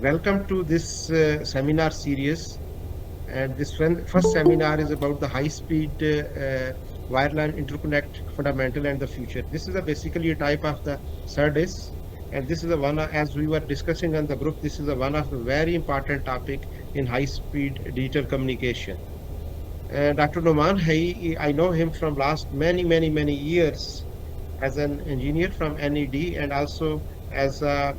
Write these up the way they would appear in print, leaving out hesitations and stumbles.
Welcome to this seminar series. And this first seminar is about the high-speed wireline interconnect fundamental and the future. This is basically a type of the SERDES, and this is the one as we were discussing on the group. This is one of the very important topic in high-speed digital communication. Dr. Noman, I know him from last many years as an engineer from NED and also as a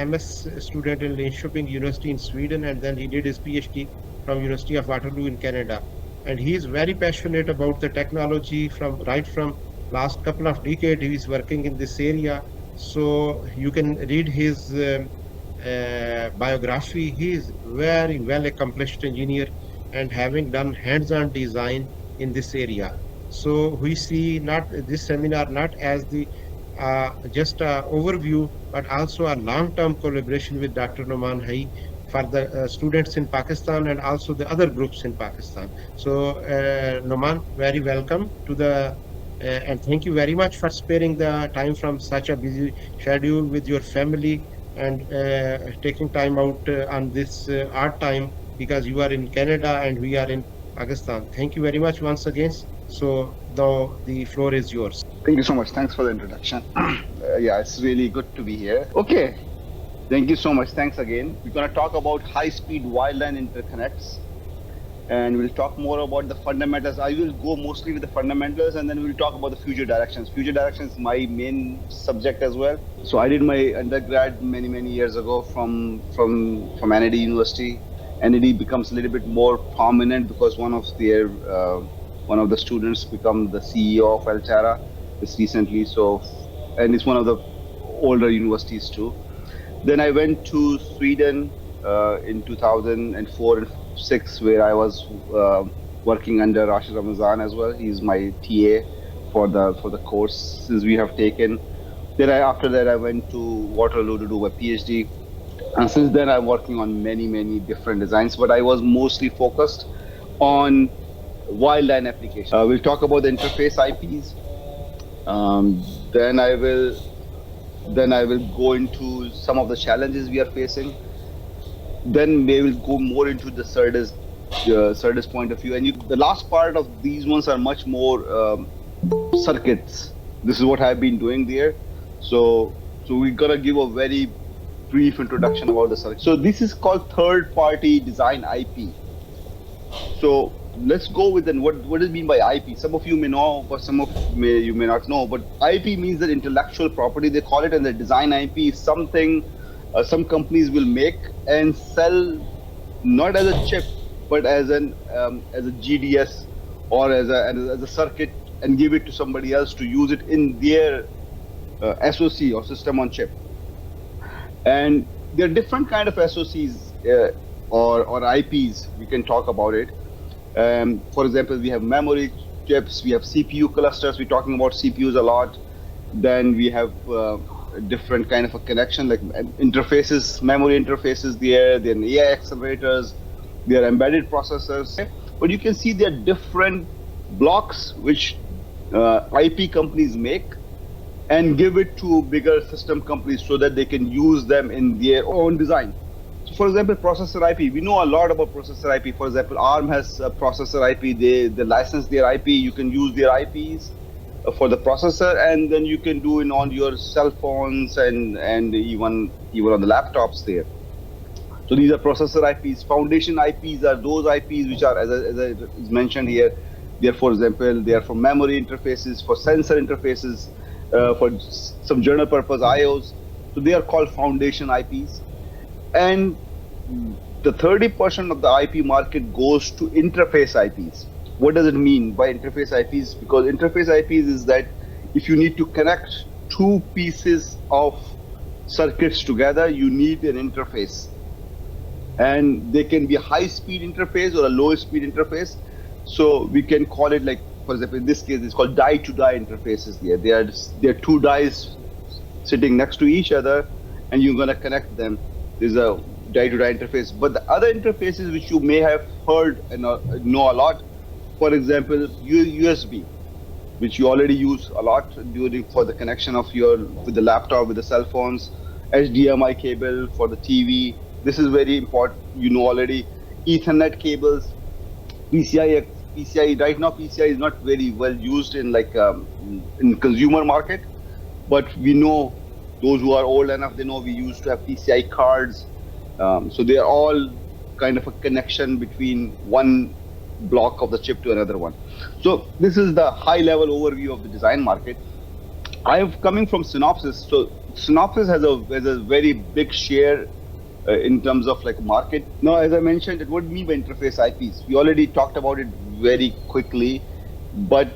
MS student in Linköping University in Sweden, and then he did his PhD from University of Waterloo in Canada. And he is very passionate about the technology from last couple of decades. He is working in this area, so you can read his biography. He is very well accomplished engineer and having done hands-on design in this area. So we see not this seminar not as the just a overview, but also a long-term collaboration with Dr. Noman Hai for the students in Pakistan and also the other groups in Pakistan. So Noman, very welcome to the and thank you very much for sparing the time from such a busy schedule with your family and taking time out on this odd time because you are in Canada and we are in Pakistan. Thank you very much once again. So the floor is yours. Thank you so much. Thanks for the introduction. Yeah, it's really good to be here. Okay. Thank you so much. Thanks again. We're going to talk about high-speed wireline interconnects, and we'll talk more about the fundamentals. I will go mostly with the fundamentals, and then we'll talk about the future directions. Future directions is my main subject as well. So I did my undergrad many years ago from NED University. NED becomes a little bit more prominent because one of the students become the CEO of Altera just recently. So, and it's one of the older universities too. Then I went to Sweden in 2004 and 6, where I was working under Rashid Ramazan as well. He's my TA for the courses we have taken. Then after that I went to Waterloo to do my PhD, and since then I'm working on many different designs. But I was mostly focused on wireline application. We'll talk about the interface IPs. Then I will go into some of the challenges we are facing. Then we will go more into the SERDES point of view. And the last part of these ones are much more circuits. This is what I've been doing there. So we're gonna give a very brief introduction about the circuit. So this is called third-party design IP. So let's go with then what does it mean by IP? Some of you may know, but you may not know. But IP means that intellectual property, they call it, and the design IP is something some companies will make and sell, not as a chip, but as a GDS or as a circuit, and give it to somebody else to use it in their SoC or system on chip. And there are different kind of SoCs or IPs. We can talk about it. For example, we have memory chips, we have CPU clusters. We're talking about CPUs a lot. Then we have different kind of a connection, like interfaces, memory interfaces there, then AI accelerators, there are embedded processors. But you can see there are different blocks which IP companies make and give it to bigger system companies so that they can use them in their own design. So for example, processor IP, we know a lot about processor IP. For example, ARM has a processor IP. They license their IP. You can use their IPs for the processor, and then you can do it on your cell phones and even on the laptops there. So these are processor IPs. Foundation IPs are those IPs which are, as I mentioned here, they are, for example, they are for memory interfaces, for sensor interfaces, for some general purpose IOs. So they are called foundation IPs. And the 30% of the IP market goes to interface IPs. What does it mean by interface IPs? Because interface IPs is that if you need to connect two pieces of circuits together, you need an interface. And they can be a high-speed interface or a low-speed interface. So we can call it, like, for example, in this case, it's called die-to-die interfaces. There are two dies sitting next to each other, and you're going to connect them. There's a die-to-die interface. But the other interfaces which you may have heard and know a lot, for example, USB, which you already use a lot for the connection of with the laptop, with the cell phones, HDMI cable for the TV, This is very important. You know already, Ethernet cables, PCI right now. PCI is not very well used in in consumer market, but we know those who are old enough, they know we used to have PCI cards. So they are all kind of a connection between one block of the chip to another one. So this is the high level overview of the design market. I am coming from Synopsys. So Synopsys has a very big share in terms of like market. Now, as I mentioned, it would mean by interface IPs. We already talked about it very quickly, but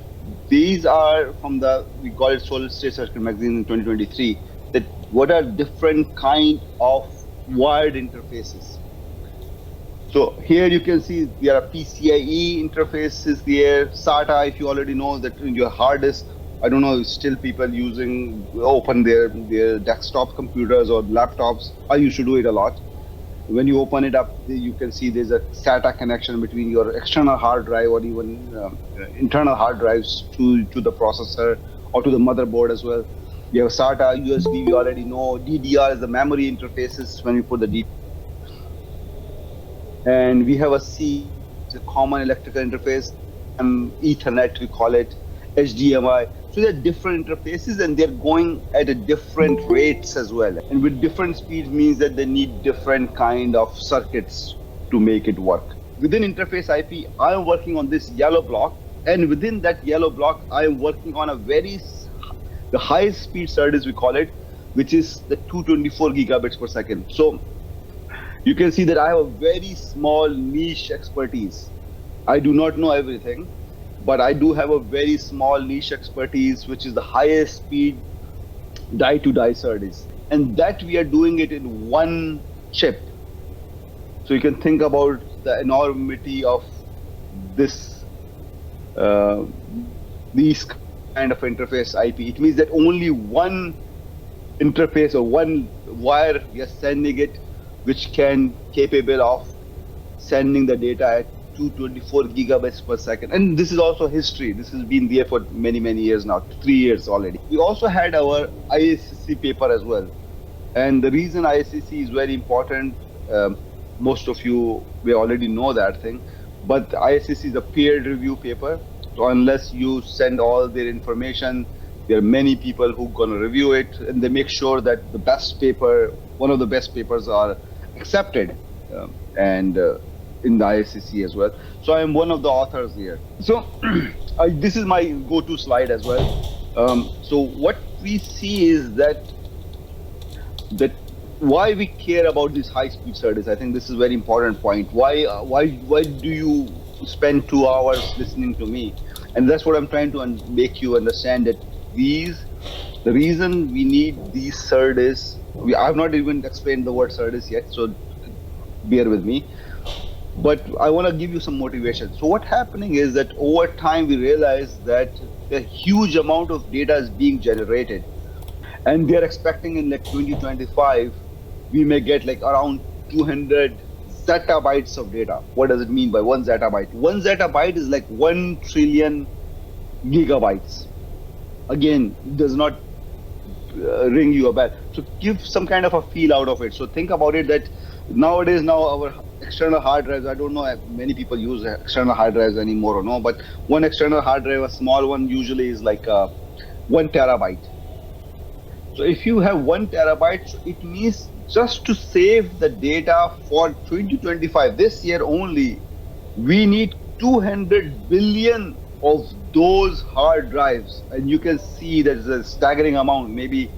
these are from the, we call it Solid State Circuit magazine in 2023. That what are different kind of wired interfaces. So here you can see there are PCIe interfaces there, SATA. If you already know that in your hard disk, I don't know, still people using open their desktop computers or laptops. I used to do it a lot. When you open it up, you can see there's a SATA connection between your external hard drive or even internal hard drives to the processor or to the motherboard as well. You have SATA, USB. We already know DDR is the memory interfaces when we put the DDR, and we have a C, it's a common electrical interface, CM, Ethernet, we call it, HDMI. So they're different interfaces and they're going at a different rates as well. And with different speeds means that they need different kind of circuits to make it work. Within interface IP, I am working on this yellow block, and within that yellow block, I am working on the high speed SERDES we call it, which is the 224 gigabits per second. So you can see that I have a very small niche expertise. I do not know everything, but I do have a very small niche expertise, which is the highest speed die to die SERDES. And that we are doing it in one chip. So you can think about the enormity of this, these kind of interface IP. It means that only one interface or one wire we are sending it, which can capable of sending the data at 224 gigabits per second. And this is also history. This has been there for many years now, 3 years already. We also had our ISCC paper as well. And the reason ISCC is very important, most of you may already know that thing, but ISCC is a peer review paper. So unless you send all their information, there are many people who are going to review it, and they make sure that the best paper, one of the best papers, are accepted and in the ISCC as well. So I am one of the authors here. So this is my go-to slide as well. So what we see is that why we care about these high-speed SERDES. I think this is a very important point. Why do you spend 2 hours listening to me? And that's what I'm trying to make you understand, that the reason we need these SERDES, I've not even explained the word SERDES yet, so bear with me. But I want to give you some motivation. So what's happening is that over time we realize that a huge amount of data is being generated, and they're expecting in like 2025 we may get like around 200 zettabytes of data. What does it mean by 1 zettabyte? 1 zettabyte is like 1 trillion gigabytes. Again, does not ring you a bell. So give some kind of a feel out of it. So think about it that nowadays, now our external hard drives, I don't know if many people use external hard drives anymore or no, but one external hard drive, a small one, usually is like 1 terabyte. So if you have 1 terabyte, it means just to save the data for 2025, this year only, we need 200 billion of those hard drives. And you can see that it's a staggering amount. Maybe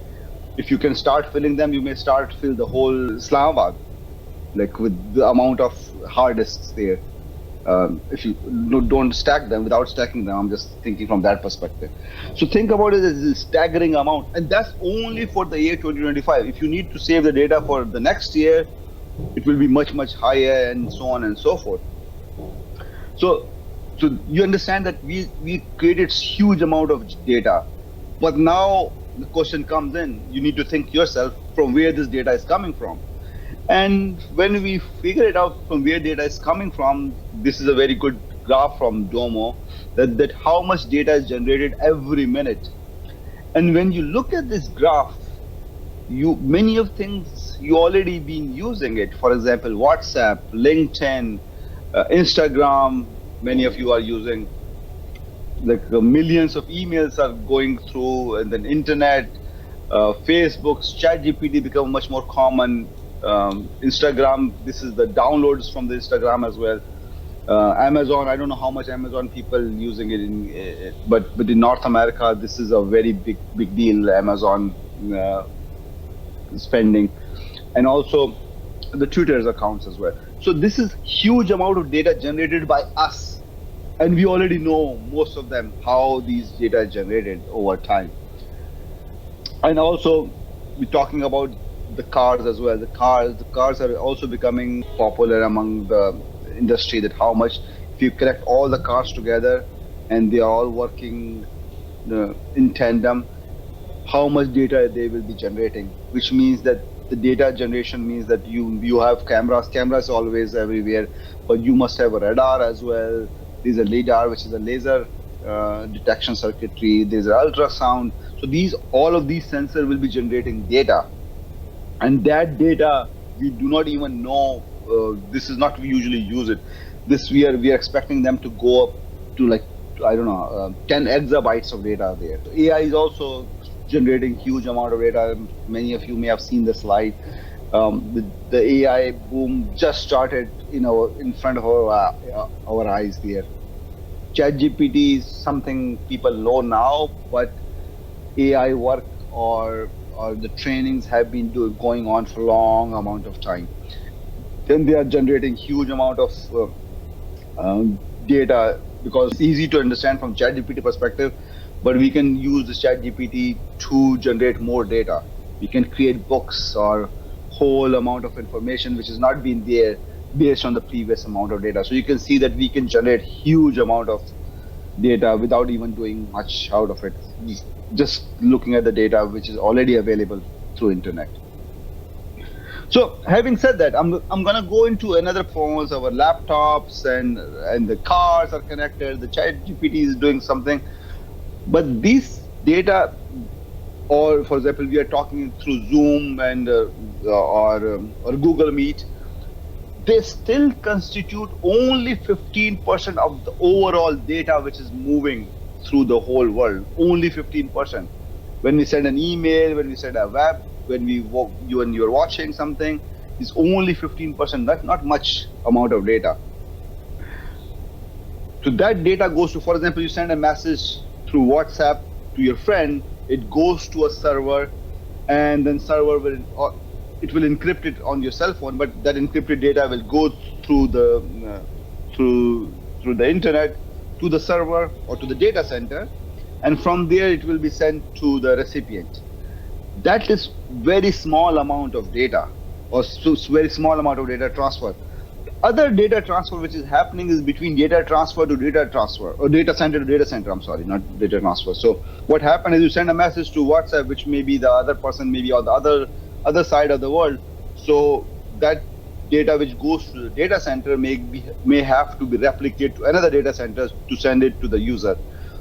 if you can start filling them, you may start fill the whole Islamabad, like with the amount of hard disks there. If you don't stack them, without stacking them, I'm just thinking from that perspective. So think about it as a staggering amount, and that's only for the year 2025. If you need to save the data for the next year, it will be much higher, and so on and so forth. So you understand that we created huge amount of data, but now the question comes in. You need to think yourself from where this data is coming from. And when we figure it out from where data is coming from, this is a very good graph from Domo, that how much data is generated every minute. And when you look at this graph, you many of things you already been using it. For example, WhatsApp, LinkedIn, Instagram. Many of you are using, like, millions of emails are going through, and then internet, Facebook's ChatGPT become much more common. Instagram, this is the downloads from the Instagram as well. Amazon, I don't know how much Amazon people using it in, but in North America, this is a very big deal. Amazon uh, spending, and also the Twitter's accounts as well. So this is huge amount of data generated by us, and we already know most of them how these data is generated over time. And also we're talking about the cars as well. The cars are also becoming popular among the industry, that how much, if you collect all the cars together and they are all working in tandem, how much data they will be generating, which means that the data generation means that you have cameras always everywhere, but you must have a radar as well. There's a lidar, which is a laser detection circuitry. There's an ultrasound. So these, all of these sensors will be generating data, and that data we do not even know. This is not, we usually use it. This, we are expecting them to go up to, like, I don't know, 10 exabytes of data there. So AI is also generating huge amount of data. Many of you may have seen the slide. The AI boom just started in front of our eyes there. ChatGPT is something people know now, but AI work, or the trainings have been going on for a long amount of time. Then they are generating huge amount of data, because it's easy to understand from ChatGPT perspective, but we can use the ChatGPT to generate more data. We can create books or whole amount of information which has not been there based on the previous amount of data. So you can see that we can generate huge amount of data without even doing much out of it, just looking at the data which is already available through internet. So having said that, I'm gonna go into another phones, our laptops, and the cars are connected. The Chat GPT is doing something, but these data, or for example, we are talking through Zoom and or Google Meet. They still constitute only 15% of the overall data which is moving through the whole world. Only 15%. When we send an email, when we send a web, when you're watching something, is only 15%. Not much amount of data. So that data goes to, for example, you send a message through WhatsApp to your friend, it goes to a server, and then server will, or it will encrypt it on your cell phone, but that encrypted data will go through the through the internet to the server or to the data center, and from there it will be sent to the recipient. That is very small amount of data, or very small amount of data transfer. Other data transfer which is happening is between data transfer to data transfer, or data center to data center. I'm sorry, not data transfer. So what happened is you send a message to WhatsApp, which maybe the other person maybe on the other side of the world. So that data which goes to the data center may have to be replicated to another data center to send it to the user.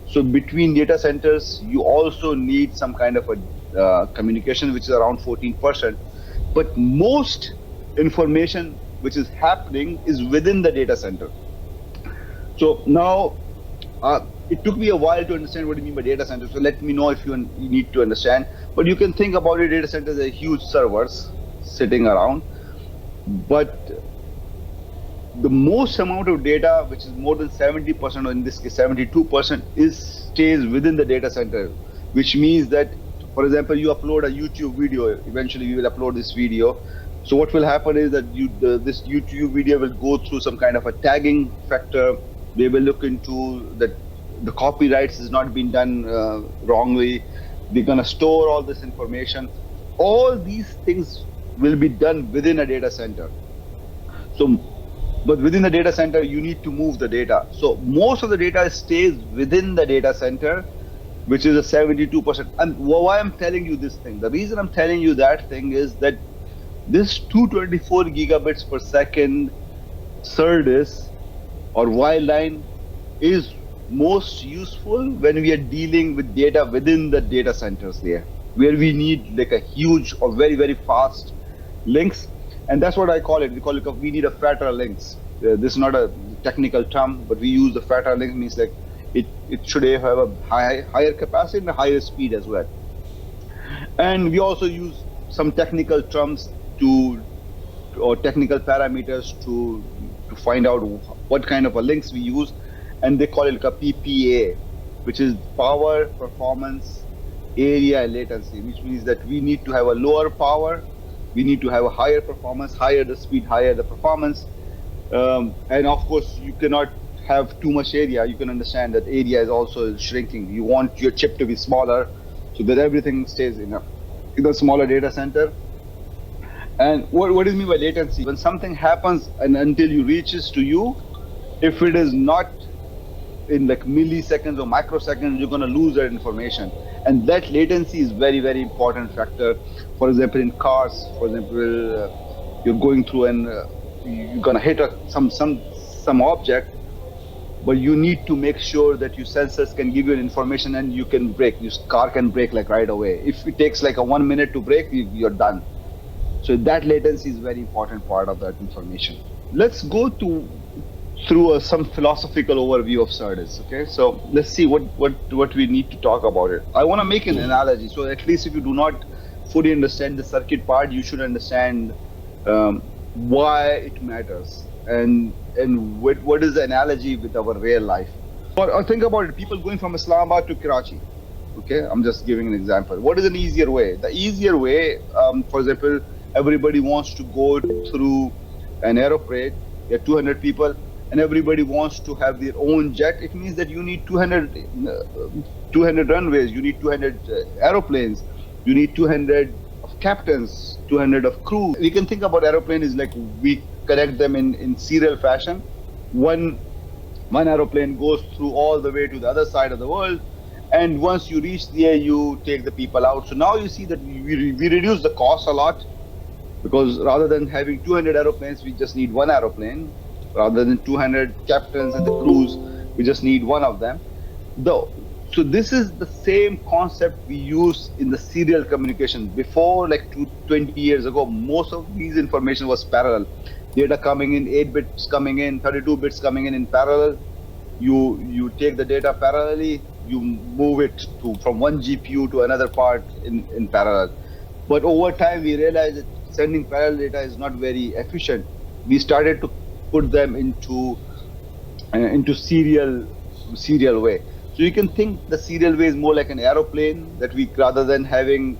So between data centers, you also need some kind of a communication, which is around 14%. But most information which is happening is within the data center. So now, it took me a while to understand what you mean by data center. So let me know if you need to understand. But you can think about your data centers as huge servers sitting around. But the most amount of data, which is more than 70%, or in this case 72%, stays within the data center, which means that, for example, you upload a YouTube video. Eventually, you will upload this video. So what will happen is that this YouTube video will go through some kind of a tagging factor. They will look into that the copyrights is not being done wrongly. They're gonna store all this information. All these things will be done within a data center. So, but within the data center, you need to move the data. So most of the data stays within the data center, which is a 72%. And why I'm telling you this thing, the reason I'm telling you that thing is that this 224 gigabits per second SERDES or wireline is most useful when we are dealing with data within the data centers there. where we need like a huge or very, very fast links. And that's what I call it. We call it, we need a fatter links. This is not a technical term, but we use the fatter link, means like it should have a higher capacity and a higher speed as well. And we also use some technical terms to or technical parameters to find out what kind of a links we use, and they call it like a PPA, which is power, performance, area, and latency, which means that we need to have a lower power, we need to have a higher performance, higher the speed, higher the performance, and of course you cannot have too much area. You can understand that area is also shrinking. You want your chip to be smaller so that everything stays in a smaller data center. And what is mean by latency? When something happens and until you reaches to you, if it is not in like milliseconds or microseconds, you're going to lose that information. And that latency is very, very important factor. For example, in cars, for example, you're going through and you're going to hit some object, but you need to make sure that your sensors can give you information and you can brake. Your car can brake like right away. If it takes like a 1 minute to brake, you're done. So that latency is very important part of that information. Let's go through some philosophical overview of SERDES. Okay, so let's see what we need to talk about it. I want to make an analogy. So at least if you do not fully understand the circuit part, you should understand why it matters and what is the analogy with our real life. Or think about it. People going from Islamabad to Karachi. Okay, I'm just giving an example. What is an easier way? The easier way, for example, everybody wants to go through an aeroplane. There are 200 people, and everybody wants to have their own jet. It means that you need 200 runways, you need 200 aeroplanes, you need 200 of captains, 200 of crew. We can think about aeroplane is like we connect them in serial fashion. One aeroplane goes through all the way to the other side of the world, and once you reach there, you take the people out. So now you see that we reduce the cost a lot, because rather than having 200 aeroplanes, we just need one aeroplane. Rather than 200 captains and the crews, we just need one of them. So this is the same concept we use in the serial communication. Before, like 20 years ago, most of these information was parallel. Data coming in, 8 bits coming in, 32 bits coming in parallel. You take the data parallelly, you move it from one GPU to another part in parallel. But over time, we realized that sending parallel data is not very efficient. We started to put them into serial way. So you can think the serial way is more like an aeroplane, that we, rather than having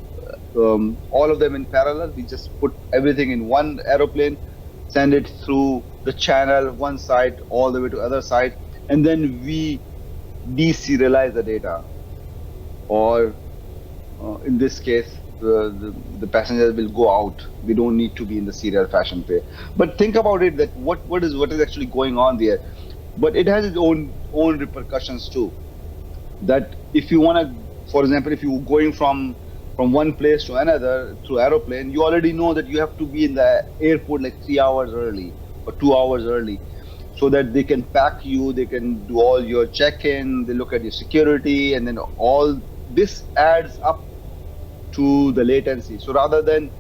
all of them in parallel, we just put everything in one aeroplane, send it through the channel, one side all the way to other side, and then we deserialize the data. Or in this case, the passengers will go out. We don't need to be in the serial fashion way. But think about it, that what is actually going on there. But it has its own repercussions too. That if you want to, for example, if you're going from one place to another through aeroplane, you already know that you have to be in the airport like 3 hours early or 2 hours early, so that they can pack you, they can do all your check-in, they look at your security, and then all this adds up to the latency. So rather than,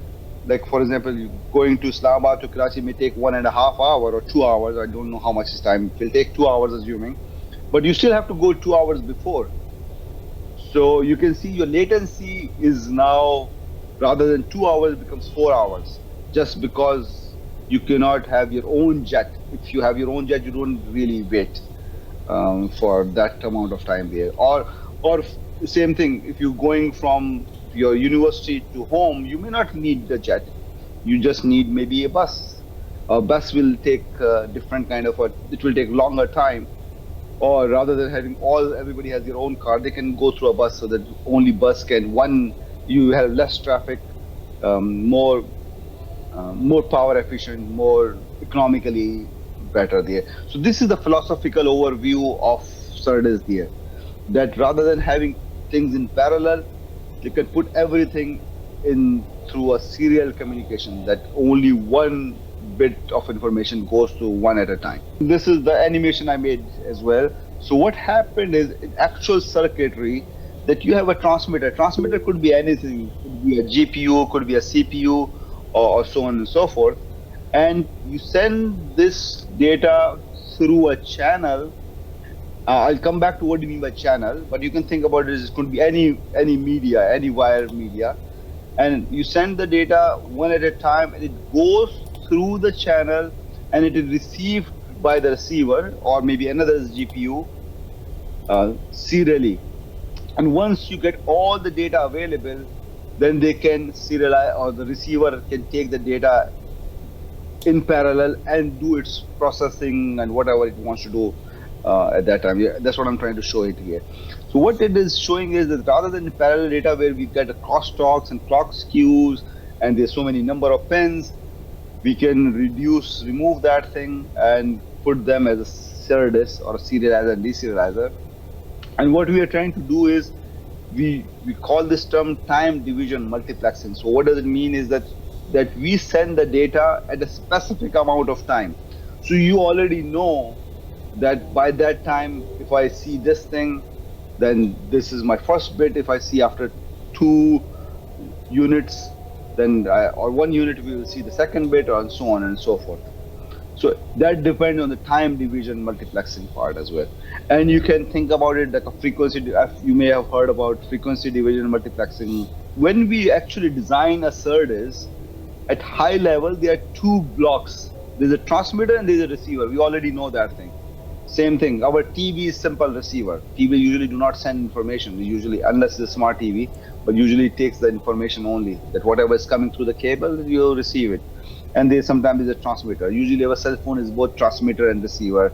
like for example, going to Islamabad to Karachi may take 1.5 hours or 2 hours. I don't know how much time it will take. 2 hours assuming, but you still have to go 2 hours before. So you can see your latency is now, rather than 2 hours, becomes 4 hours, just because you cannot have your own jet. If you have your own jet, you don't really wait for that amount of time there. Or same thing, if you're going from your university to home, you may not need the jet. You just need maybe a bus. A bus will take different kind of it will take longer time. Or rather than having everybody has their own car, they can go through a bus, so that only bus can, you have less traffic, more power efficient, more economically better there. So this is the philosophical overview of SERDES there. That rather than having things in parallel, you can put everything in through a serial communication, that only one bit of information goes to one at a time. This is the animation I made as well. So what happened is, in actual circuitry, that you have a transmitter. Transmitter could be anything, could be a GPU, could be a CPU, or so on and so forth. And you send this data through a channel. I'll come back to what do you mean by channel, but you can think about it as it could be any media, any wire media, and you send the data one at a time, and it goes through the channel, and it is received by the receiver or maybe another GPU serially. And once you get all the data available, then they can serialize, or the receiver can take the data in parallel and do its processing and whatever it wants to do at that time. Yeah, that's what I'm trying to show it here. So what it is showing is that rather than parallel data where we get a crosstalks and clock skews and there's so many number of pins, we can remove that thing and put them as a SERDES or a serializer and deserializer. And what we are trying to do is we call this term time division multiplexing. So what does it mean is that we send the data at a specific amount of time. So you already know that by that time, if I see this thing, then this is my first bit. If I see after 2 units, then or 1 unit, we will see the second bit, and so on and so forth. So that depends on the time division multiplexing part as well. And you can think about it like a frequency. You may have heard about frequency division multiplexing. When we actually design a SERDES, at high level, there are two blocks. There's a transmitter and there's a receiver. We already know that thing. Same thing. Our TV is simple receiver. TV usually do not send information. Usually, unless it's a smart TV, but usually it takes the information only. That whatever is coming through the cable, you receive it. And there sometimes is a transmitter. Usually, our cell phone is both transmitter and receiver.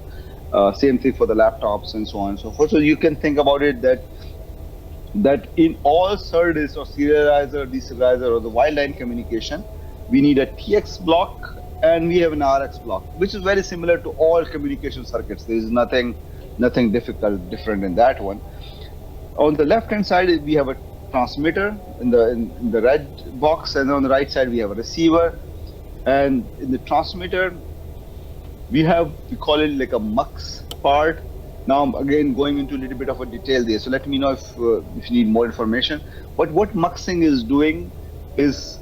Same thing for the laptops and so on and so forth. So you can think about it that in all SERDES or serializer, deserializer, or the wireline communication, we need a TX block and we have an RX block, which is very similar to all communication circuits. There is nothing different in that one. On the left hand side, we have a transmitter in the red box, and on the right side we have a receiver. And in the transmitter, we call it like a mux part. Now I'm again going into a little bit of a detail there, so let me know if you need more information. But what muxing is doing is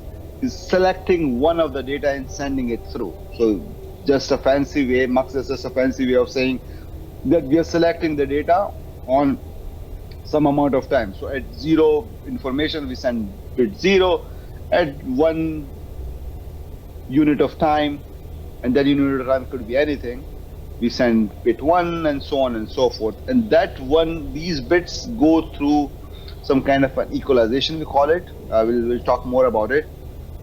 selecting one of the data and sending it through. So just a fancy way, mux is just a fancy way of saying that we are selecting the data on some amount of time. So at 0 information, we send bit 0. At 1 unit of time, and that unit of time could be anything, we send bit 1, and so on and so forth. And these bits go through some kind of an equalization, we call it. We'll talk more about it.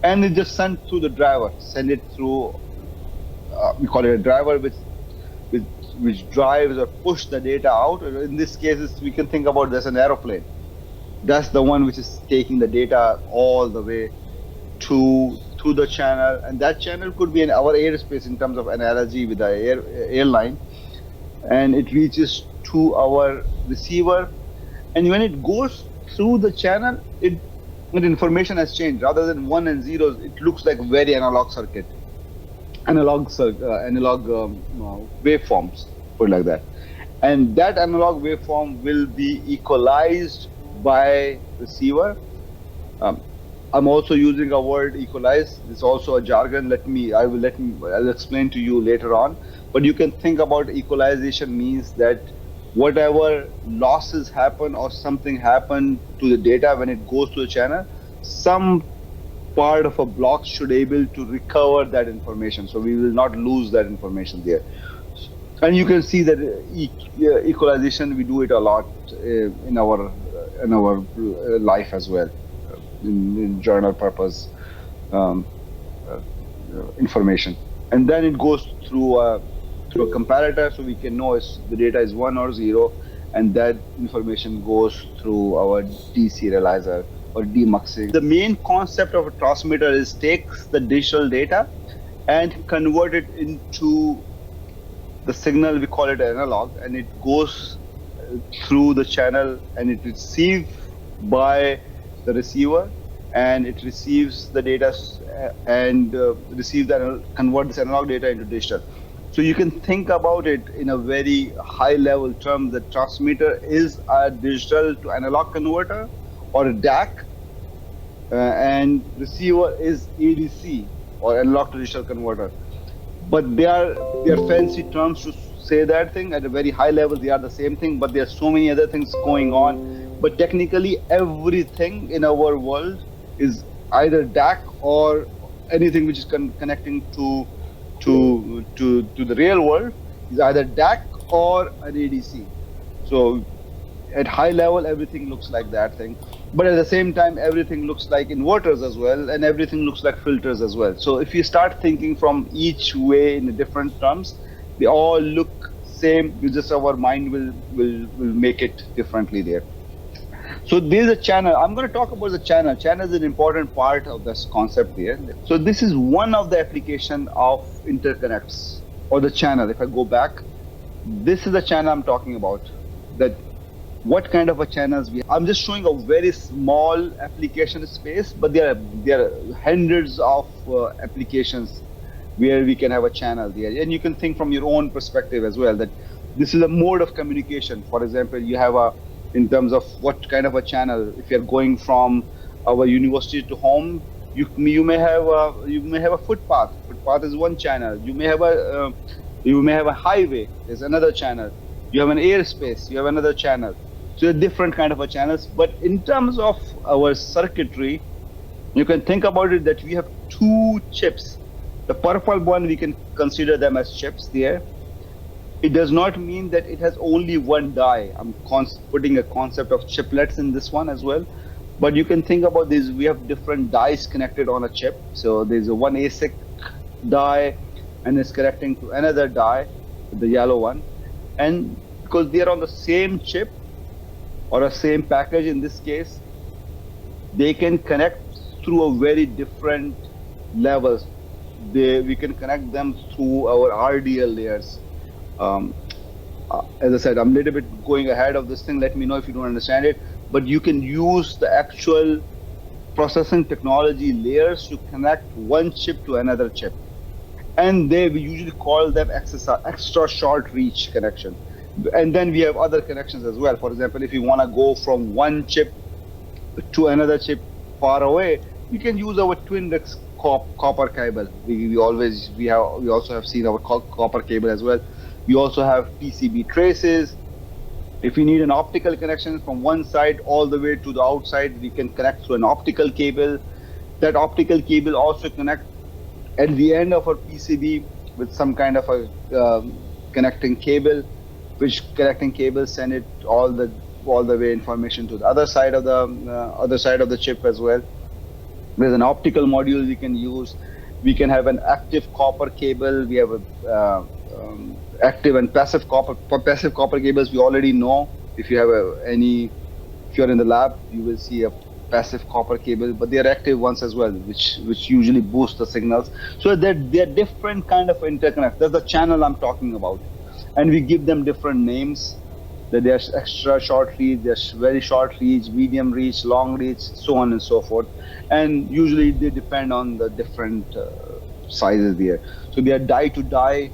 And it just sent through the driver, send it through, we call it a driver, which drives or push the data out. In this case, we can think about this as an aeroplane. That's the one which is taking the data all the way to the channel, and that channel could be in our airspace in terms of analogy with the airline, and it reaches to our receiver. And when it goes through the channel, the information has changed. Rather than 1 and 0s, it looks like very analog circuit, analog waveforms, put it like that. And that analog waveform will be equalized by receiver. I'm also using a word equalize. It's also a jargon. I'll explain to you later on. But you can think about equalization means that whatever losses happen or something happen to the data when it goes to the channel, some part of a block should able to recover that information. So we will not lose that information there. And you can see that equalization, we do it a lot in our life as well. In journal purpose information, and then it goes through a comparator, so we can know if the data is 1 or 0, and that information goes through our deserializer or demuxing. The main concept of a transmitter is takes the digital data and convert it into the signal, we call it analog, and it goes through the channel and it received by the receiver, and it receives the data and convert this analog data into digital. So you can think about it in a very high level term. The transmitter is a digital to analog converter or a DAC, and receiver is ADC or analog to digital converter. But they are fancy terms to say that thing at a very high level. They are the same thing, but there are so many other things going on. But technically, everything in our world is either DAC or anything which is connecting to the real world is either DAC or an ADC. So at high level, everything looks like that thing, but at the same time, everything looks like inverters as well, and everything looks like filters as well. So if you start thinking from each way in different terms, they all look same. You just our mind will make it differently there. So there's a channel. I'm going to talk about the channel. Channel is an important part of this concept here. So this is one of the application of interconnects or the channel. If I go back, this is the channel I'm talking about. That what kind of a channels we have. I'm just showing a very small application space, but there are hundreds of applications where we can have a channel there, and you can think from your own perspective as well that this is a mode of communication. For example, you have a in terms of what kind of a channel. If you're going from our university to home, you may have a footpath. Footpath is one channel. You may have a highway. There's another channel. You have an airspace. You have another channel. So different kind of a channels. But in terms of our circuitry, you can think about it that we have two chips. The purple one, we can consider them as chips there. It does not mean that it has only one die. I'm putting a concept of chiplets in this one as well. But you can think about this. We have different dies connected on a chip. So there's a one ASIC die and it's connecting to another die, the yellow one. And because they are on the same chip or a same package in this case, they can connect through a very different levels. We can connect them through our RDL layers. As I said, I'm a little bit going ahead of this thing. Let me know if you don't understand it. But you can use the actual processing technology layers to connect one chip to another chip. And we usually call them extra short reach connection. And then we have other connections as well. For example, if you want to go from one chip to another chip far away, you can use our twin Rex copper cable. We also have seen our copper cable as well. We also have PCB traces. If you need an optical connection from one side all the way to the outside, we can connect through an optical cable. That optical cable also connect at the end of our PCB with some kind of a connecting cable, which connecting cable send it all the way information to the other side of the chip as well. There's an optical module we can use. We can have an active copper cable. We have a active and passive copper. For passive copper cables, we already know. If you have if you're in the lab, you will see a passive copper cable, but they are active ones as well, which usually boost the signals. So they're different kind of interconnects. That's the channel I'm talking about, and we give them different names. That there's extra short reach, there's very short reach, medium reach, long reach, so on and so forth. And usually they depend on the different sizes there. So they are die to die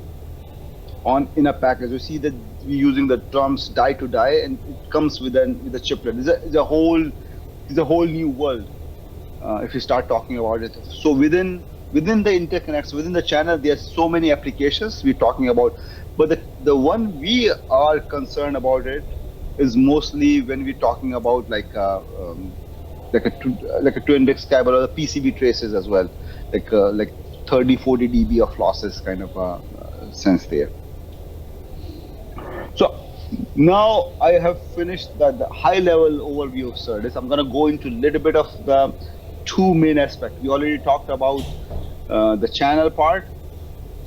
in a package. You see that we're using the terms die to die, and it comes with a chiplet. It's a whole new world if you start talking about it. So within the interconnects, within the channel, there's so many applications we're talking about. But the one we are concerned about it is mostly when we're talking about like a twin Rex cable or the PCB traces as well, like 30-40 dB of losses kind of sense there. So now I have finished the high level overview of SERDES. I'm going to go into a little bit of the two main aspects. We already talked about the channel part.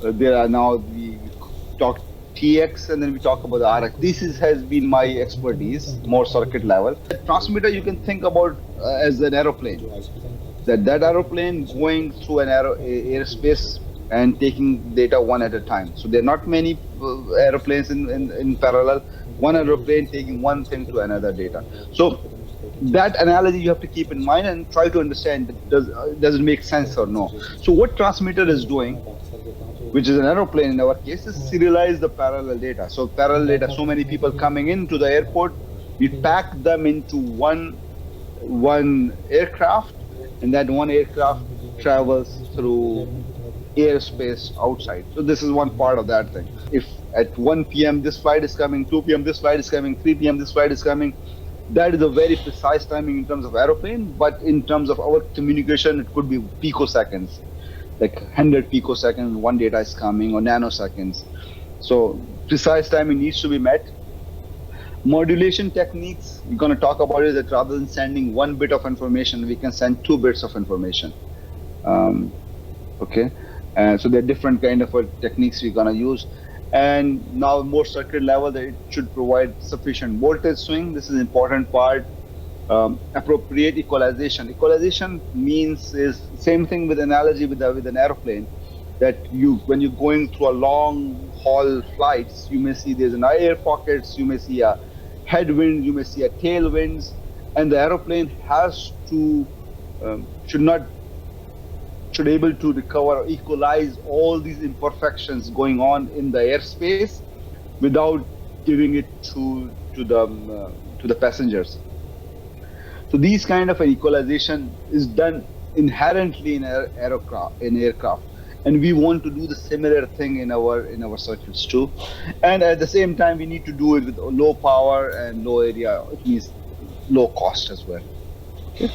We talked TX, and then we talk about the RX. Has been my expertise, more circuit level. The transmitter you can think about as an aeroplane. That aeroplane going through an airspace and taking data one at a time. So there are not many aeroplanes in parallel. One aeroplane taking one thing to another data. So that analogy you have to keep in mind and try to understand does it make sense or no. So what transmitter is doing, which is an aeroplane in our case, is serialize the parallel data. So parallel data, so many people coming into the airport, we pack them into one aircraft, and that one aircraft travels through airspace outside. So this is one part of that thing. If at 1 p.m. this flight is coming, 2 p.m. this flight is coming, 3 p.m. this flight is coming, that is a very precise timing in terms of aeroplane, but in terms of our communication, it could be picoseconds, like 100 picoseconds, one data is coming, or nanoseconds. So precise timing needs to be met. Modulation techniques, we're going to talk about is that rather than sending one bit of information, we can send 2 bits of information. Um, okay, and so there are different kind of techniques we're going to use. And now more circuit level, that it should provide sufficient voltage swing. This is an important part. Appropriate equalization. Equalization means is same thing with analogy with an aeroplane, that you, when you're going through a long haul flights, you may see there's an air pockets, you may see a headwind, you may see a tailwinds, and the aeroplane has to should able to recover or equalize all these imperfections going on in the airspace without giving it to the passengers. So these kind of an equalization is done inherently in aircraft, and we want to do the similar thing in our circuits too. And at the same time, we need to do it with low power and low area. It means low cost as well. Okay,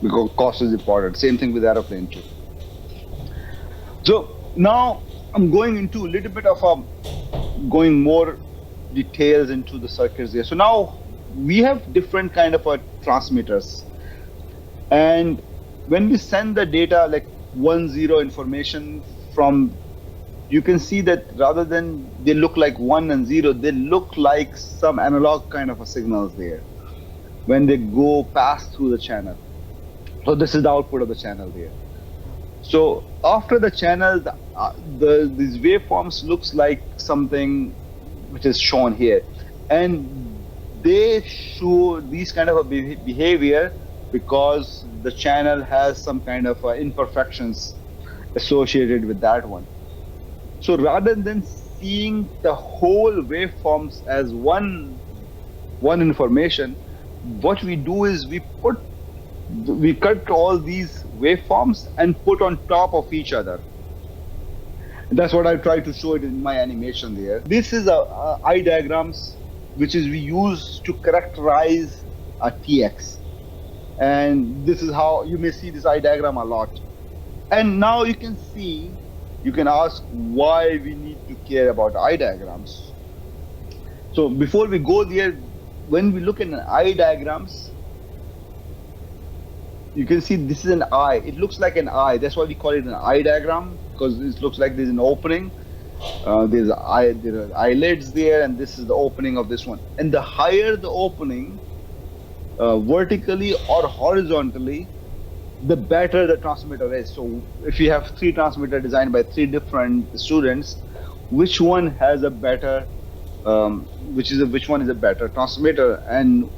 because cost is important. Same thing with aeroplane too. So now I'm going into a little bit of going more details into the circuits there. So now we have different kind of transmitters, and when we send the data like 1-0 information from, you can see that rather than they look like 1 and 0, they look like some analog kind of a signals there when they go pass through the channel. So this is the output of the channel there. So after the channel, these waveforms looks like something which is shown here, and they show these kind of a behavior because the channel has some kind of imperfections associated with that one. So rather than seeing the whole waveforms as one information, what we do is we cut all these waveforms and put on top of each other. And that's what I try to show it in my animation there. This is a eye diagrams which is we use to characterize a TX, and this is how you may see this eye diagram a lot. And now you can see, you can ask why we need to care about eye diagrams. So before we go there, when we look at an eye diagrams, you can see this is an eye. It looks like an eye. That's why we call it an eye diagram, because it looks like there's an opening. There are eyelids there, and this is the opening of this one. And the higher the opening, vertically or horizontally, the better the transmitter is. So if you have 3 transmitter designed by 3 different students, which one has a better, which one is a better transmitter? And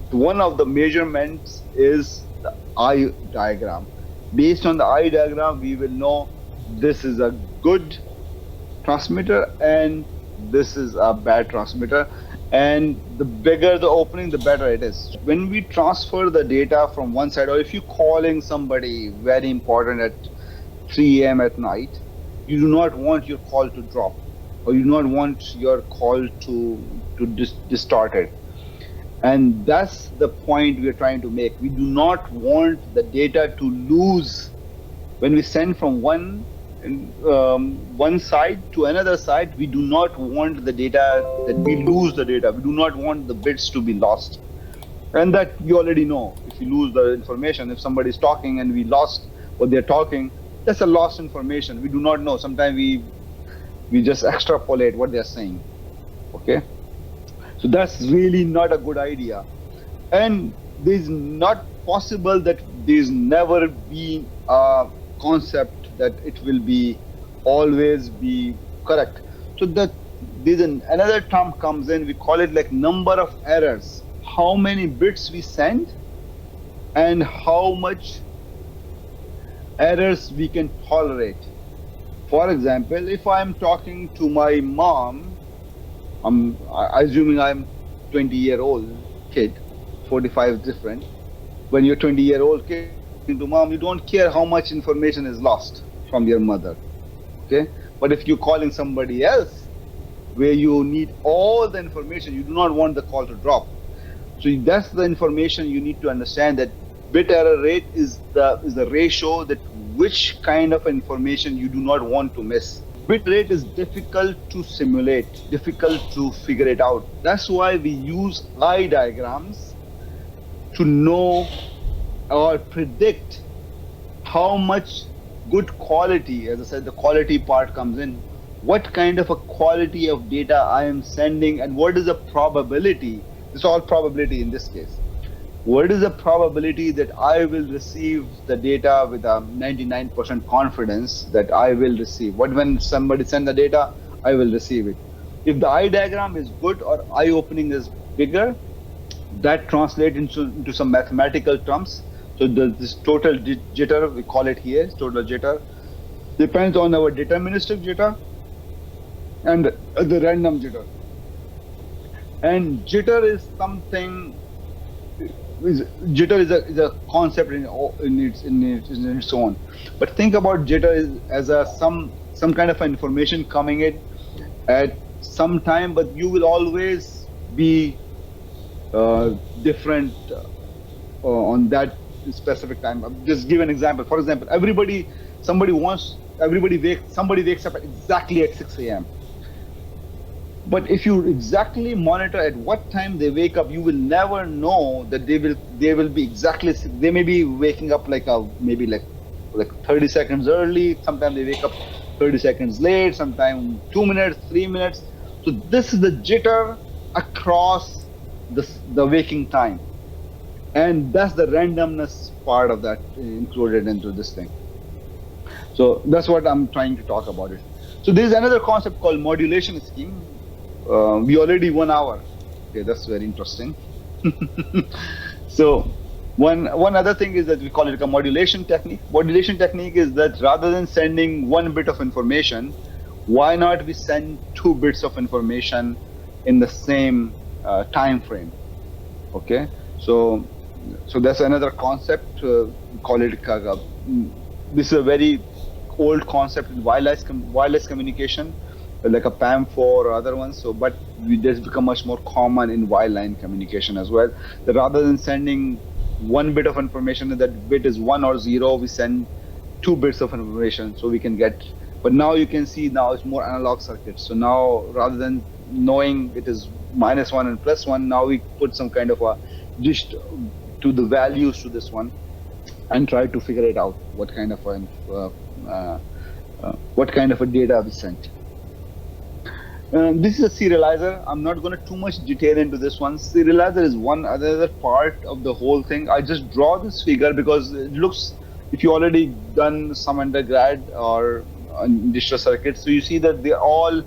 one of the measurements is the eye diagram. Based on the eye diagram, we will know this is a good transmitter and this is a bad transmitter. And the bigger the opening, the better it is. When we transfer the data from one side, or if you're calling somebody very important at 3 a.m. at night, you do not want your call to drop, or you do not want your call to distorted. And that's the point we're trying to make. We do not want the data to lose when we send from one side to another side. We do not want the data that we lose the data. We do not want the bits to be lost. And that you already know. If you lose the information, if somebody is talking and we lost what they're talking, that's a lost information. We do not know. Sometimes we just extrapolate what they're saying. Okay? So that's really not a good idea. And there's not possible that there's never been a concept that it will be always be correct. So that there's another term comes in, we call it like number of errors. How many bits we send and how much errors we can tolerate. For example, if I'm talking to my mom, assuming I'm 20-year-old kid, 45 is different. When you're 20-year-old kid talking to mom, you don't care how much information is lost from your mother. Okay. But if you're calling somebody else where you need all the information, you do not want the call to drop. So that's the information you need to understand, that bit error rate is the ratio that which kind of information you do not want to miss. Bit rate is difficult to simulate, difficult to figure it out. That's why we use eye diagrams to know or predict how much good quality, as I said, the quality part comes in. What kind of a quality of data I am sending, and what is the probability? It's all probability in this case. What is the probability that I will receive the data with a 99% confidence that I will receive? What when somebody send the data, I will receive it. If the eye diagram is good or eye opening is bigger, that translates into some mathematical terms. So this total jitter, we call it here, total jitter, depends on our deterministic jitter and the random jitter. And jitter is something. Jitter is a concept in its own. But think about jitter as a some kind of information coming in at some time, but you will always be different on that specific time. Just give an example. For example, somebody wakes up exactly at 6 a.m. But if you exactly monitor at what time they wake up, you will never know that they will be exactly. They may be waking up like a maybe like 30 seconds early. Sometimes they wake up 30 seconds late. Sometimes 2 minutes, 3 minutes. So this is the jitter across the waking time, and that's the randomness part of that included into this thing. So that's what I'm trying to talk about it. So there's another concept called modulation scheme. We already 1 hour. Okay, that's very interesting. So one other thing is that we call it a modulation technique. Modulation technique is that rather than sending one bit of information, why not we send 2 bits of information in the same time frame? Okay, so that's another concept. We call it this is a very old concept in wireless communication, like a PAM4 or other ones. So, but this become much more common in wireline communication as well. That rather than sending one bit of information, and that bit is 1 or 0, we send 2 bits of information, so we can get. But now you can see now it's more analog circuits. So now rather than knowing it is -1 and +1, now we put some kind of a dish to the values to this one and try to figure it out uh, what kind of a data we sent. This is a serializer. I'm not going to too much detail into this one. Serializer is one other part of the whole thing. I just draw this figure because it looks, if you already done some undergrad or digital circuits, so you see that they're all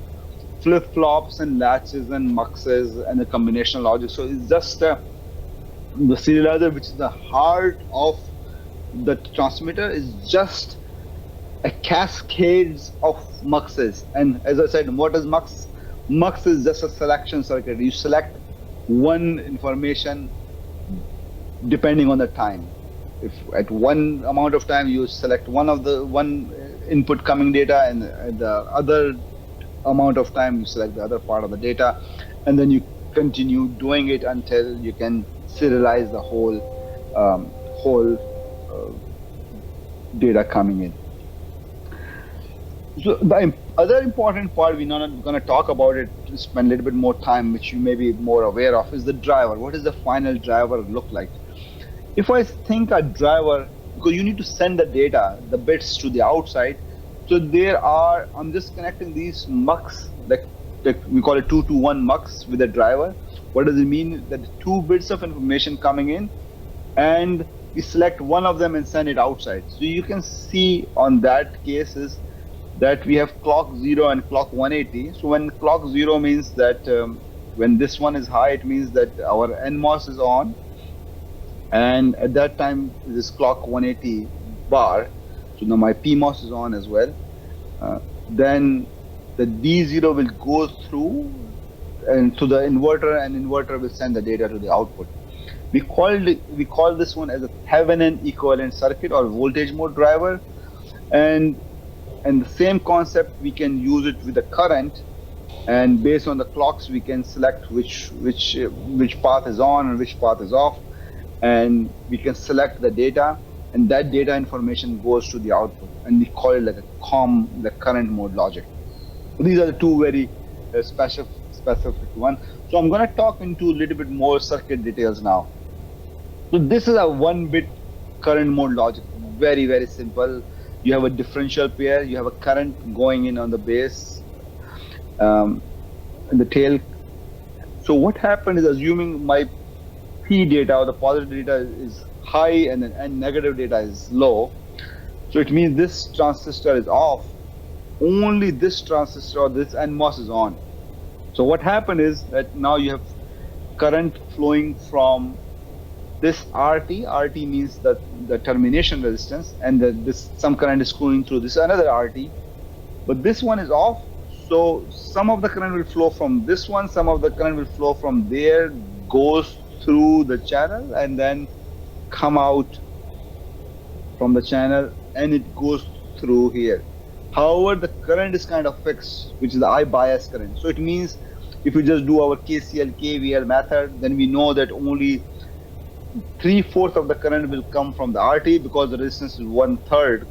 flip flops and latches and muxes and the combinational logic. So it's just the serializer, which is the heart of the transmitter, is just a cascades of muxes. And as I said, what is mux? Mux is just a selection circuit. You select one information depending on the time. If at one amount of time you select one input coming data, and the other amount of time you select the other part of the data, and then you continue doing it until you can serialize the whole data coming in. So the other important part we're not going to talk about it, spend a little bit more time, which you may be more aware of, is the driver. What does the final driver look like? If I think a driver, because you need to send the data, the bits to the outside, so I'm just connecting these mux, like we call it 2 to 1 mux with the driver. What does it mean? That 2 bits of information coming in, and we select one of them and send it outside. So you can see on that case is that we have clock 0 and clock 180. So when clock 0 means that when this one is high, it means that our NMOS is on, and at that time this clock 180 bar. So now my PMOS is on as well. Then the D0 will go through and to the inverter, and inverter will send the data to the output. We call this one as a Thevenin equivalent circuit or voltage mode driver, and the same concept we can use it with the current, and based on the clocks we can select which path is on and which path is off, and we can select the data, and that data information goes to the output, and we call it like a the current mode logic. These are the two very specific one. So I'm going to talk into a little bit more circuit details now. So this is a 1-bit current mode logic, very simple. You have a differential pair, you have a current going in on the base, um, and the tail. So what happened is, assuming my P data or the positive data is high and negative data is low, so it means this transistor is off. Only this transistor or this NMOS is on. So what happened is that now you have current flowing from this RT. RT means that the termination resistance, and this some current is flowing through this another RT, but this one is off. So some of the current will flow from this one, some of the current will flow from there, goes through the channel, and then come out from the channel, and it goes through here. However, the current is kind of fixed, which is the I bias current. So it means if we just do our KCL, KVL method, then we know that only 3/4 of the current will come from the RT, because the resistance is 1/3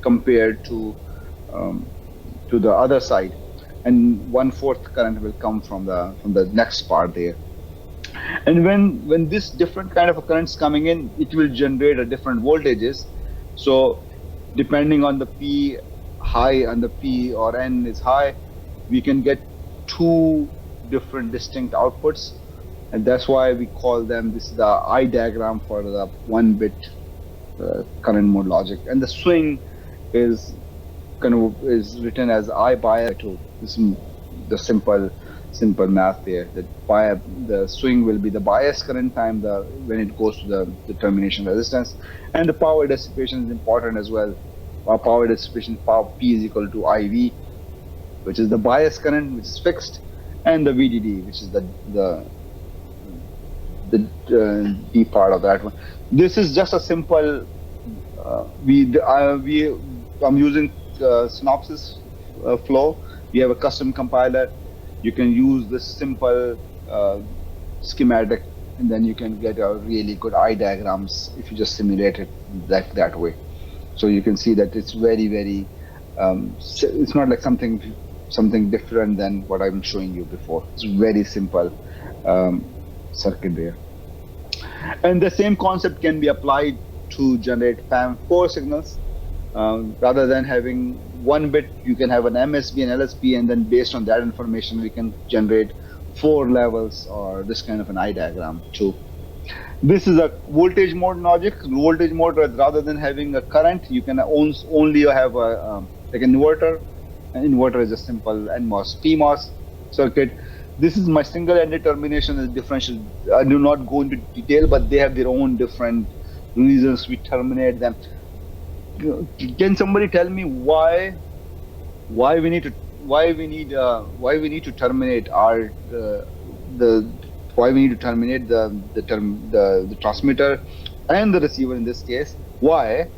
compared um, to the other side, and 1/4 current will come from the next part there. And when this different kind of a currents coming in, it will generate a different voltages. So depending on the P high and the P or N is high, we can get two different distinct outputs, and that's why we call them, this is the I diagram for the 1-bit current mode logic, and the swing is is written as I bias 2. This is the simple math there. That the swing will be the bias current time when it goes to the termination resistance, and the power dissipation is important as well. Our power dissipation, power P is equal to IV, which is the bias current, which is fixed, and the VDD, which is the D part of that one. This is just a simple. I'm using Synopsys flow. We have a custom compiler. You can use this simple schematic, and then you can get a really good eye diagrams if you just simulate it that way. So you can see that it's very it's not like something different than what I'm showing you before. It's very simple circuit there. And the same concept can be applied to generate PAM4 signals. Rather than having 1 bit, you can have an MSB and LSB, and then based on that information, we can generate 4 levels or this kind of an eye diagram too. This is a voltage mode logic. Voltage mode, rather than having a current, you can only have like an inverter. An inverter is a simple NMOS, PMOS circuit. This is my single-ended termination is differential. I do not go into detail, but they have their own different reasons we terminate them. Can somebody tell me why we need to terminate our the transmitter and the receiver in this case? Why?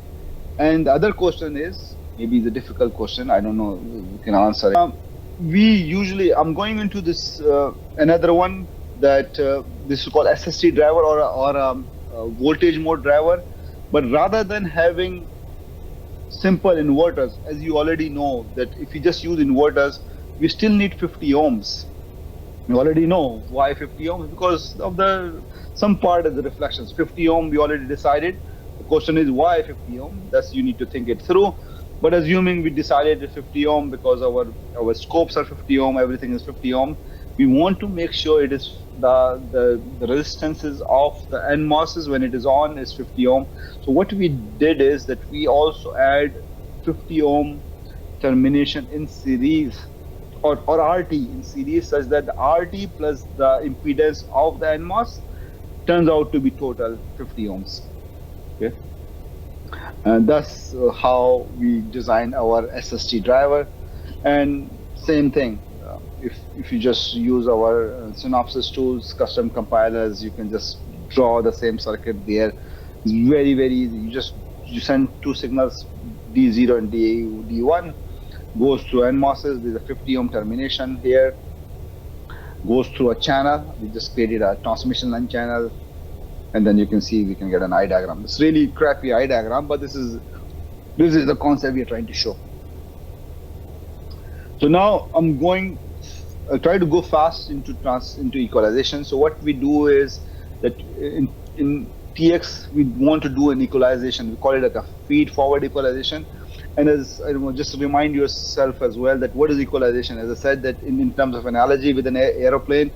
And the other question is, maybe the difficult question, I don't know, you can answer it. I'm going into this another one that this is called SST driver or a voltage mode driver, but rather than having simple inverters, as you already know that if you just use inverters, we still need 50 ohms. You already know why 50 ohms, because of some part of the reflections. 50 ohm we already decided. The question is why 50 ohm? That's, you need to think it through. But assuming we decided 50 ohm because our scopes are 50 ohm, everything is 50 ohm, we want to make sure it is the resistances of the NMOSs when it is on is 50 ohm. So what we did is that we also add 50 ohm termination in series or RT in series, such that the RT plus the impedance of the NMOS turns out to be total 50 ohms. Okay. And that's how we design our SST driver. And same thing, if you just use our Synopsys tools, custom compilers, you can just draw the same circuit there. It's very, very easy. You send two signals, D0 and D1, goes through NMOSes. There's a 50 ohm termination here, goes through a channel. We just created a transmission line channel, and then you can see we can get an eye diagram. It's really crappy eye diagram, but this is the concept we are trying to show. So now I'll try to go fast into equalization. So what we do is that in TX we want to do an equalization. We call it like a feed forward equalization. And as I will just remind yourself as well that what is equalization? As I said, that in terms of analogy with an aeroplane,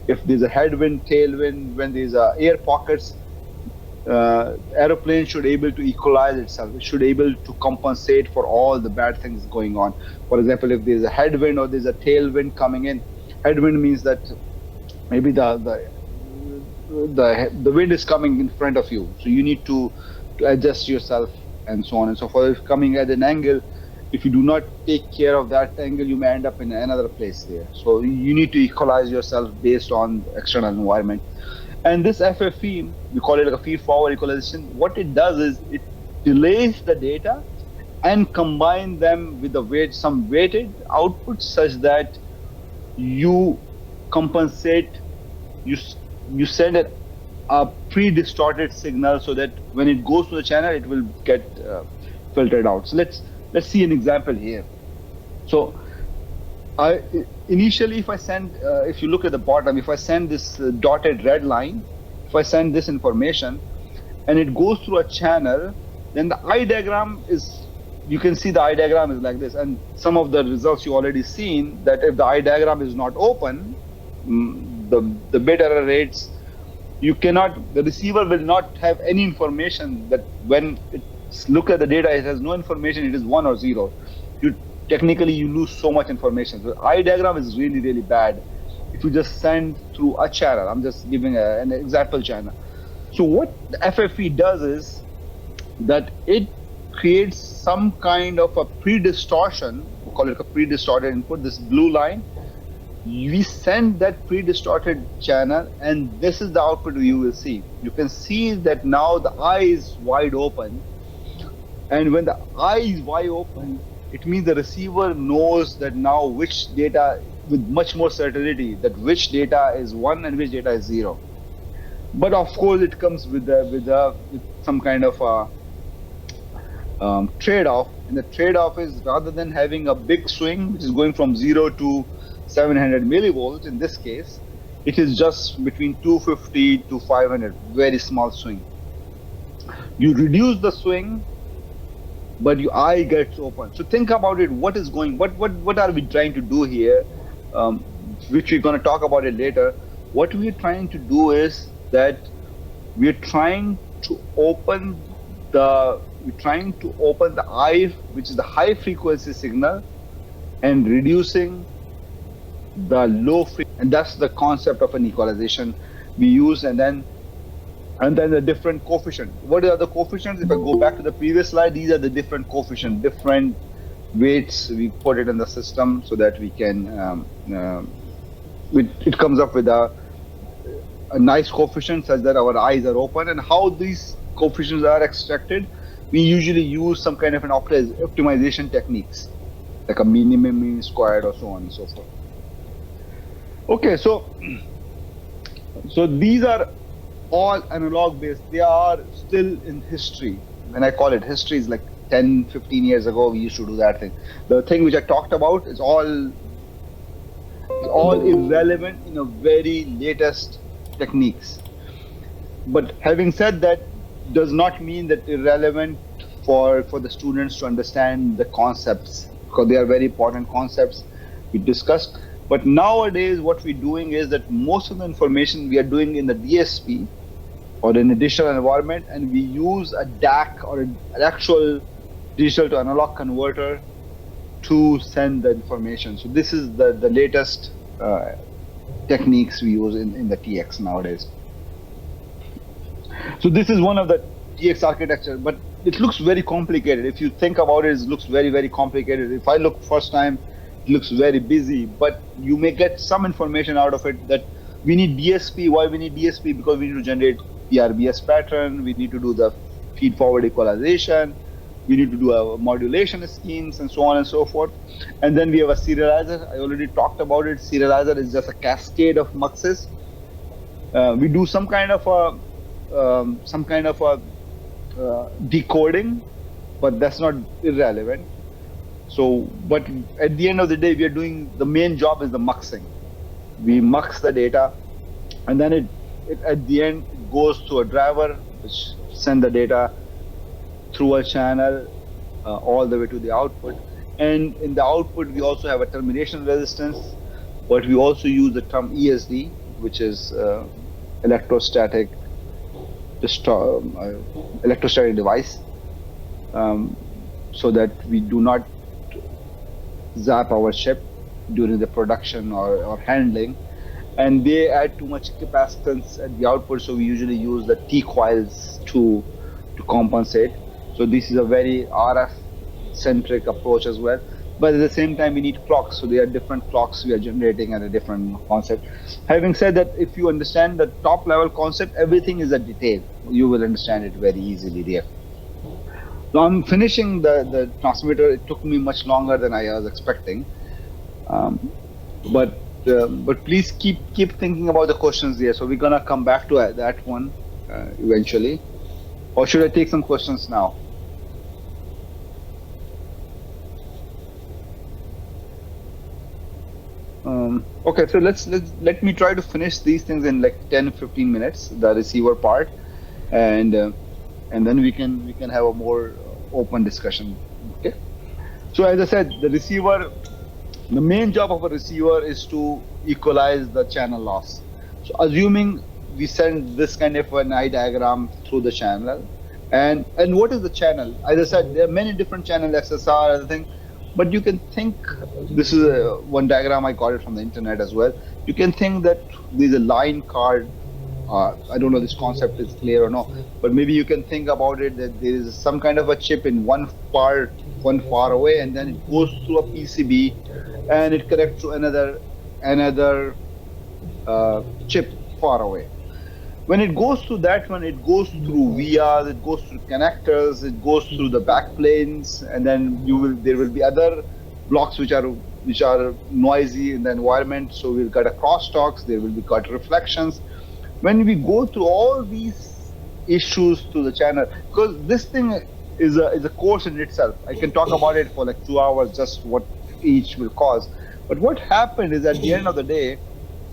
if there's a headwind, tailwind, when there's air pockets, aeroplane should able to equalize itself. It should able to compensate for all the bad things going on. For example, if there's a headwind or there's a tailwind coming in, headwind means that maybe the wind is coming in front of you, so you need to adjust yourself and so on and so forth. If coming at an angle, if you do not take care of that angle, you may end up in another place there. So you need to equalize yourself based on the external environment. And this FFE, we call it like a feed forward equalization. What it does is it delays the data and combine them with some weighted outputs such that you compensate, you send a pre-distorted signal so that when it goes to the channel, it will get filtered out. So let's see an example here. So initially, if you look at the bottom, if I send this dotted red line, if I send this information and it goes through a channel, then the eye diagram you can see the eye diagram is like this. And some of the results you already seen, that if the eye diagram is not open, the bit error rates, the receiver will not have any information that when it look at the data, it has no information, it is 1 or 0. Technically you lose so much information. So eye diagram is really, really bad if you just send through a channel. I'm just giving an example channel. So what the FFE does is that it creates some kind of a pre-distortion. We call it a pre-distorted input, this blue line. We send that pre-distorted channel, and this is the output you will see. You can see that now the eye is wide open. And when the eye is wide open, it means the receiver knows that now which data, with much more certainty, that which data is 1 and which data is 0. But of course, it comes with some kind of a trade-off. And the trade-off is, rather than having a big swing, which is going from 0 to 700 millivolts in this case, it is just between 250 to 500, very small swing. You reduce the swing, but your eye gets open. So think about it. What are we trying to do here? Which we're going to talk about it later. What we're trying to do is that we're trying to open the eye, which is the high frequency signal, and reducing the low frequency. And that's the concept of an equalization we use. And then the different coefficient. What are the coefficients? If I go back to the previous slide, these are the different coefficients, different weights. We put it in the system so that we can, it comes up with a nice coefficient such that our eyes are open. And how these coefficients are extracted, we usually use some kind of an optimization techniques, like a minimum, mean squared, or so on and so forth. Okay, so these are all analog based. They are still in history. When I call it history, is like 10, 15 years ago, we used to do that thing. The thing which I talked about is all irrelevant in a very latest techniques. But having said that, does not mean that irrelevant for the students to understand the concepts, because they are very important concepts we discussed. But nowadays, what we're doing is that most of the information we are doing in the DSP or in a digital environment, and we use a DAC or an actual digital to analog converter to send the information. So this is the latest techniques we use in the TX nowadays. So this is one of the TX architecture, but it looks very complicated. If you think about it, it looks very, very complicated. If I look first time, it looks very busy, but you may get some information out of it that we need DSP. Why we need DSP? Because we need to generate PRBS pattern. We need to do the feed forward equalization. We need to do a modulation schemes and so on and so forth. And then we have a serializer. I already talked about it. Serializer is just a cascade of muxes. We do some kind of a decoding, but that's not irrelevant. So, but at the end of the day, we are doing the main job is the muxing. We mux the data, and then it at the end it goes to a driver, which send the data through a channel all the way to the output. And in the output, we also have a termination resistance, but we also use the term ESD, which is electrostatic electrostatic device, so that we do not zap our chip during the production or handling. And they add too much capacitance at the output, so we usually use the T coils to compensate. So this is a very RF centric approach as well. But at the same time, we need clocks. So there are different clocks we are generating at a different concept. Having said that, if you understand the top level concept, everything is a detail. You will understand it very easily there. So I'm finishing the transmitter. It took me much longer than I was expecting. But please keep thinking about the questions there. So we're gonna come back to that one eventually. Or should I take some questions now? Okay, so let me try to finish these things in like 10-15 minutes, the receiver part, and then we can have a more open discussion. Okay. So as I said, the main job of a receiver is to equalize the channel loss. So assuming we send this kind of an eye diagram through the channel, and what is the channel? As I said, there are many different channel SSR, other thing. But you can think, this is one diagram I got it from the internet as well. You can think that there's a line card. I don't know if this concept is clear or not, but maybe you can think about it that there is some kind of a chip in one far away, and then it goes through a PCB, and it connects to another chip far away. When it goes through that one, it goes through vias, it goes through connectors, it goes through the backplanes, and then there will be other blocks which are noisy in the environment. So we'll get a crosstalks, there will be cut reflections. When we go through all these issues to the channel, because this thing is a course in itself. I can talk about it for like 2 hours, just what each will cause. But what happened is at the end of the day,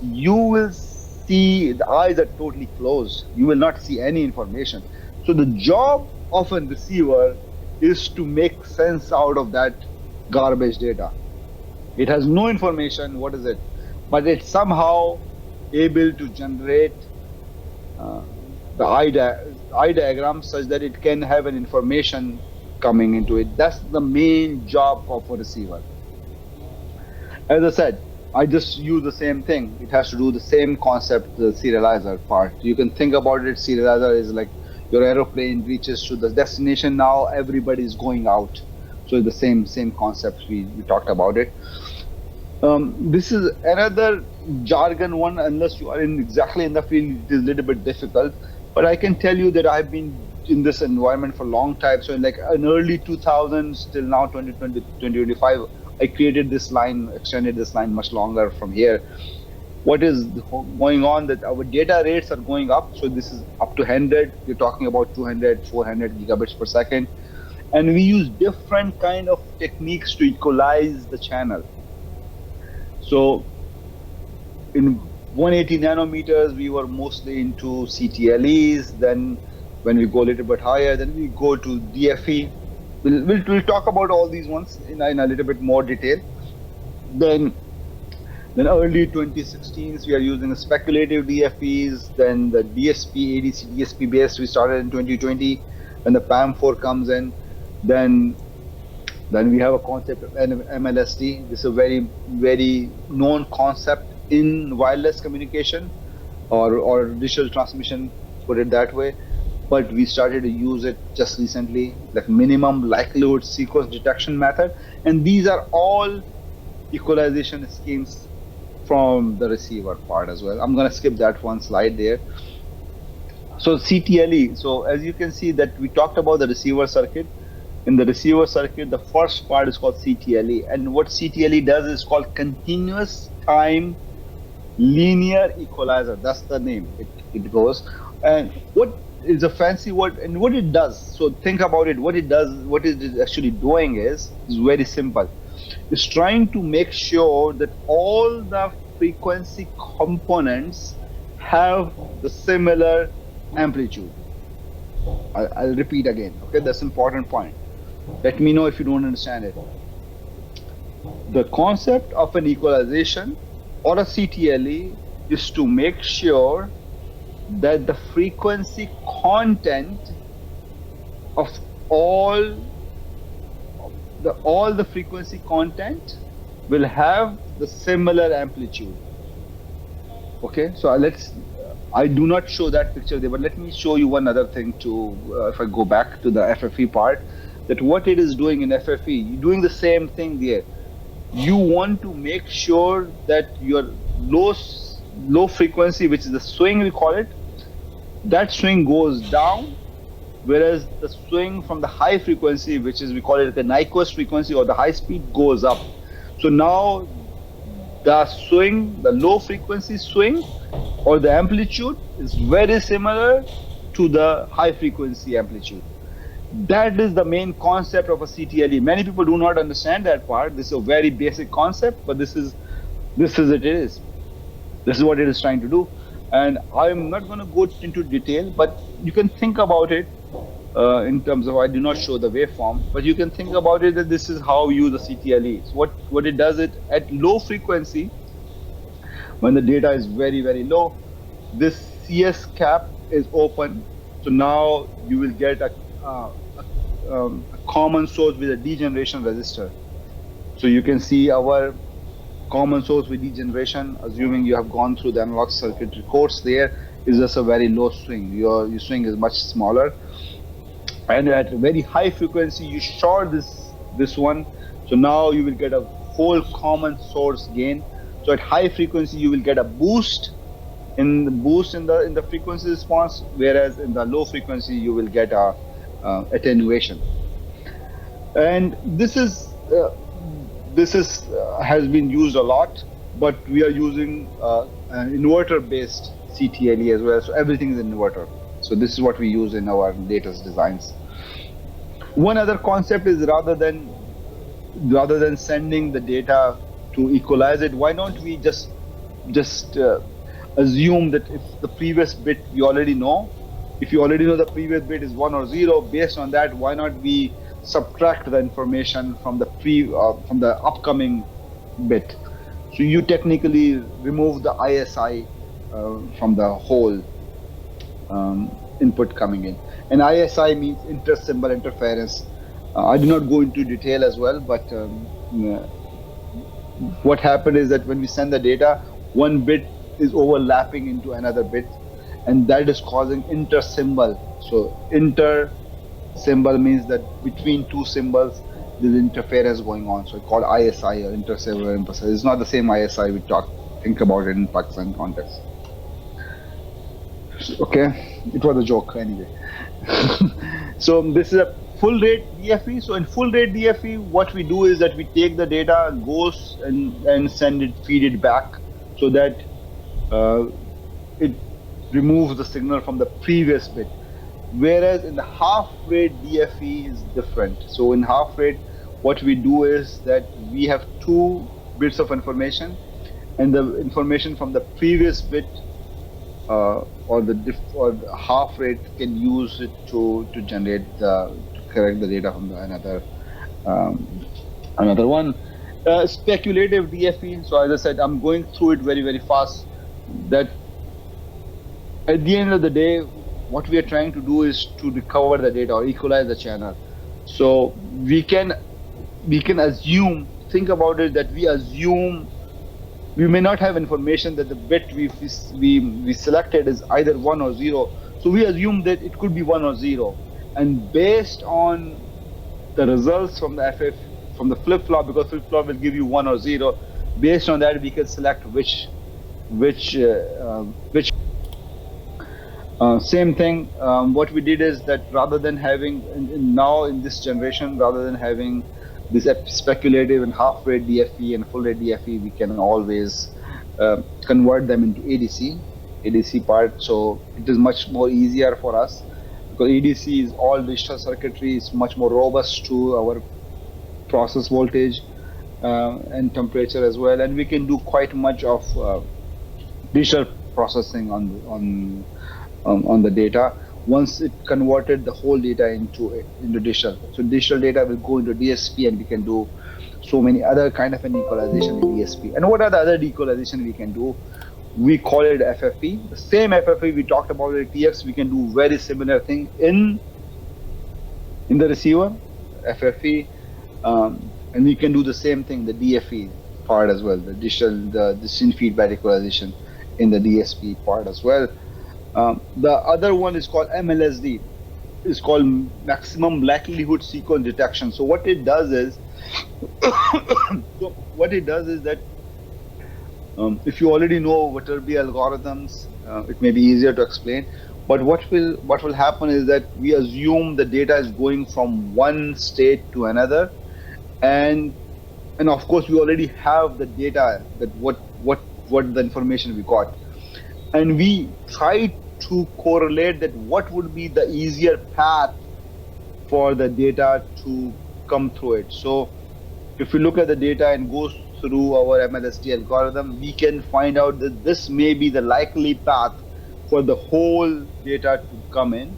you will see the eyes are totally closed. You will not see any information. So the job of a receiver is to make sense out of that garbage data. It has no information. What is it? But it's somehow able to generate the eye diagram such that it can have an information coming into it. That's the main job of a receiver. As I said, I just use the same thing. It has to do the same concept, the serializer part. You can think about it, serializer is like your aeroplane reaches to the destination, now everybody is going out. So the same concept, we talked about it. This is another jargon one, unless you are exactly in the field, it is a little bit difficult. But I can tell you that I've been in this environment for a long time. So in like in early 2000s till now 2020, 2025, I created this line, extended this line much longer from here. What is going on that our data rates are going up. So this is up to 100. We're talking about 200, 400 gigabits per second. And we use different kind of techniques to equalize the channel. So in 180 nanometers, we were mostly into CTLEs. Then when we go a little bit higher, then we go to DFE. We'll talk about all these ones in a little bit more detail. Then early 2016s, we are using speculative DFEs. Then the DSP, ADC, DSP based, we started in 2020 when the PAM4 comes in. Then we have a concept of MLSD. This is a very, very known concept in wireless communication or digital transmission, put it that way. but we started to use it just recently, like minimum likelihood sequence detection method. And these are all equalization schemes from the receiver part as well. I'm going to skip that one slide there. So CTLE. So as you can see that we talked about the receiver circuit. In the receiver circuit, the first part is called CTLE. And what CTLE does is called continuous time linear equalizer. That's the name it goes. And what is a fancy word and what it does. So think about it. What it does, what it is actually doing is very simple. It's trying to make sure that all the frequency components have the similar amplitude. I'll repeat again. Okay, that's an important point. Let me know if you don't understand it. The concept of an equalization or a CTLE is to make sure that the frequency content of all the frequency content will have the similar amplitude. Okay, so let's. I do not show that picture there, but let me show you one other thing too. If I go back to the FFE part, that what it is doing in FFE, you're doing the same thing there. You want to make sure that your low frequency, which is the swing we call it, that swing goes down, whereas the swing from the high frequency, which is we call it the Nyquist frequency or the high speed, goes up. So now the swing, the low frequency swing or the amplitude is very similar to the high frequency amplitude. That is the main concept of a CTLE. Many people do not understand that part. This is a very basic concept, but this is it is. This is what it is trying to do. And I'm not going to go into detail, but you can think about it in terms of, I do not show the waveform, but you can think about it that this is how you use the CTLE. So what it does, it at low frequency, when the data is very, very low, this CS cap is open. So now you will get a common source with a degeneration resistor. So you can see our common source with degeneration, assuming you have gone through the analog circuitry course there, is just a very low swing. Your swing is much smaller. And at a very high frequency, you short this one. So now you will get a whole common source gain. So at high frequency, you will get a boost in the frequency response, whereas in the low frequency, you will get a attenuation. And this is has been used a lot, but we are using an inverter-based CTLE as well. So everything is an inverter. So this is what we use in our latest designs. One other concept is rather than sending the data to equalize it, why don't we just assume that if the previous bit you already know, if you already know the previous bit is 1 or 0, based on that, why not we subtract the information from the upcoming bit? So you technically remove the ISI from the whole input coming in. And ISI means inter-symbol interference. I do not go into detail as well, but what happened is that when we send the data, one bit is overlapping into another bit, and that is causing inter-symbol. So inter-symbol means that between two symbols, there's interference going on. So it's called ISI or inter-symbol interference. It's not the same ISI we think about it in Pakistan context. Okay, it was a joke anyway. So this is a full rate DFE. So in full rate DFE, what we do is that we take the data, goes and feed it back, so that it removes the signal from the previous bit. Whereas in the half rate DFE is different. So in half rate, what we do is that we have 2 bits of information, and the information from the previous bit or the half rate can use it to correct the data from another one. Speculative DFE. So as I said, I'm going through it very, very fast. That at the end of the day, what we are trying to do is to recover the data or equalize the channel. So we can assume, think about it, that we assume we may not have information that the bit we selected is either 1 or 0. So we assume that it could be 1 or 0, and based on the results from the FF from the flip flop, because flip flop will give you 1 or 0. Based on that, we can select which. Same thing. What we did is that rather than having now in this generation, rather than having this speculative and half rate DFE and full rate DFE, we can always convert them into ADC part. So it is much more easier for us because ADC is all digital circuitry. It's much more robust to our process voltage and temperature as well, and we can do quite much of digital processing on the data. Once it converted the whole data into digital, so digital data will go into DSP, and we can do so many other kind of an equalization in DSP. And what are the other equalization we can do? We call it FFE. The same FFE we talked about at TX, we can do very similar thing in the receiver FFE, and we can do the same thing the DFE part as well, the distinct feedback equalization in the DSP part as well. The other one is called MLSD. It's called maximum likelihood sequence detection. So what it does is, that if you already know Viterbi algorithms, it may be easier to explain. But what will happen is that we assume the data is going from one state to another, and of course we already have the data that what the information we got, and we try to correlate that what would be the easier path for the data to come through it. So if we look at the data and go through our MLSD algorithm, we can find out that this may be the likely path for the whole data to come in,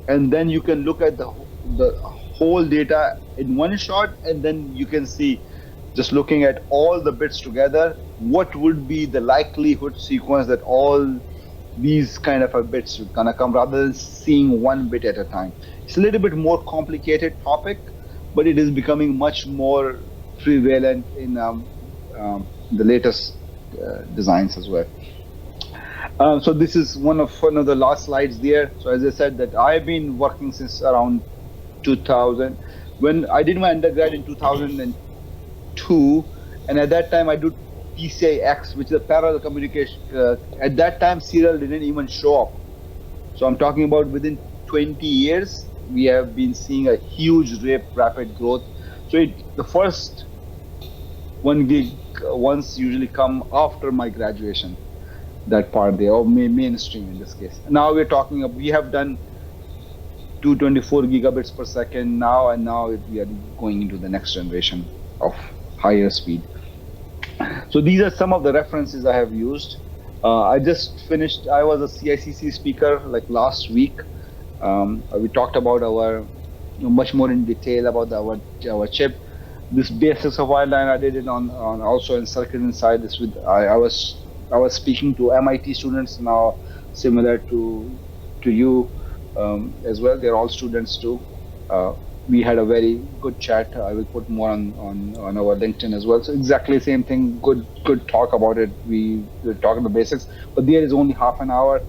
and then you can look at the whole data in one shot, and then you can see, just looking at all the bits together, what would be the likelihood sequence that all these kind of a bits would gonna come, rather than seeing one bit at a time. It's a little bit more complicated topic, but it is becoming much more prevalent in the latest designs as well. So this is one of the last slides there. So as I said, that I've been working since around 2000. When I did my undergrad in 2002, and at that time I did PCI-X, which is a parallel communication. At that time, serial didn't even show up. So I'm talking about within 20 years, we have been seeing a huge rapid growth. So the first 1 gig ones usually come after my graduation, that part there, or mainstream in this case. Now we're talking, we have done 224 gigabits per second now, and now we are going into the next generation of higher speed. So these are some of the references I have used. I just finished, I was a CICC speaker like last week. We talked about our, much more in detail about our chip. This basics of wireline, I did it on also in Circuit Inside. This with I was speaking to MIT students now, similar to you as well. They're all students too. We had a very good chat. I will put more on our LinkedIn as well. So exactly the same thing. Good talk about it. We were talking the basics, but there is only half an hour,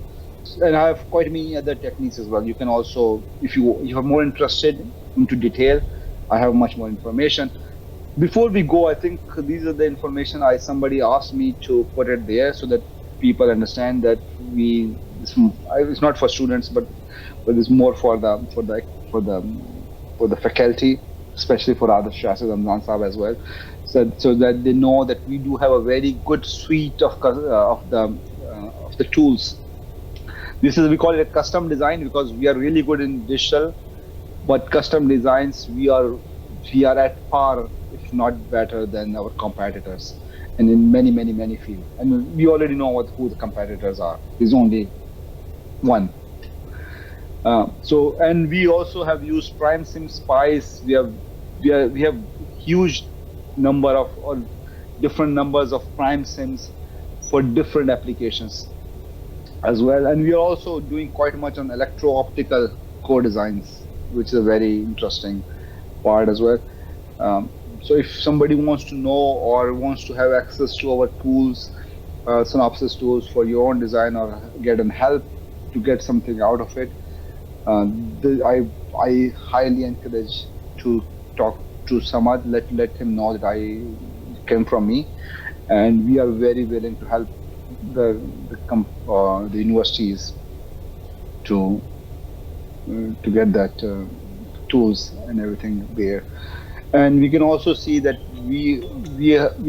and I have quite many other techniques as well. You can also, if you are more interested into detail, I have much more information. Before we go, I think these are the information somebody asked me to put it there so that people understand that it's not for students, but it's more for the faculty, especially for other Shahid Ramzan Saab as well, so that they know that we do have a very good suite of the tools. We call it a custom design because we are really good in digital, but custom designs we are at par, if not better than our competitors, and in many fields. And we already know who the competitors are. There's only one. And we also have used PrimeSim Spice. We have huge number of or different numbers of PrimeSims for different applications as well. And we are also doing quite much on electro-optical core designs, which is a very interesting part as well. So if somebody wants to know or wants to have access to our tools, Synopsys tools for your own design, or get an help to get something out of it. Uh, I highly encourage to talk to Samad. Let him know that I came from me, and we are very willing to help the universities to to get that tools and everything there. And we can also see that we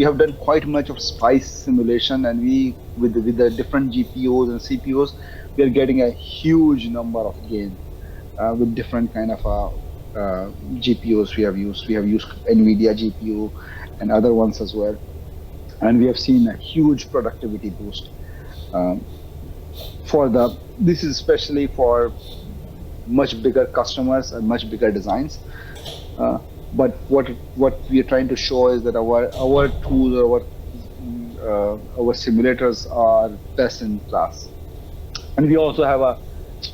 have done quite much of spice simulation, and we with the different GPUs and CPUs, we are getting a huge number of gain with different kind of GPUs we have used. We have used NVIDIA GPU and other ones as well, and we have seen a huge productivity boost um, for the. This is especially for much bigger customers and much bigger designs. Uh, but what we are trying to show is that our tools, our simulators are best in class. And we also have a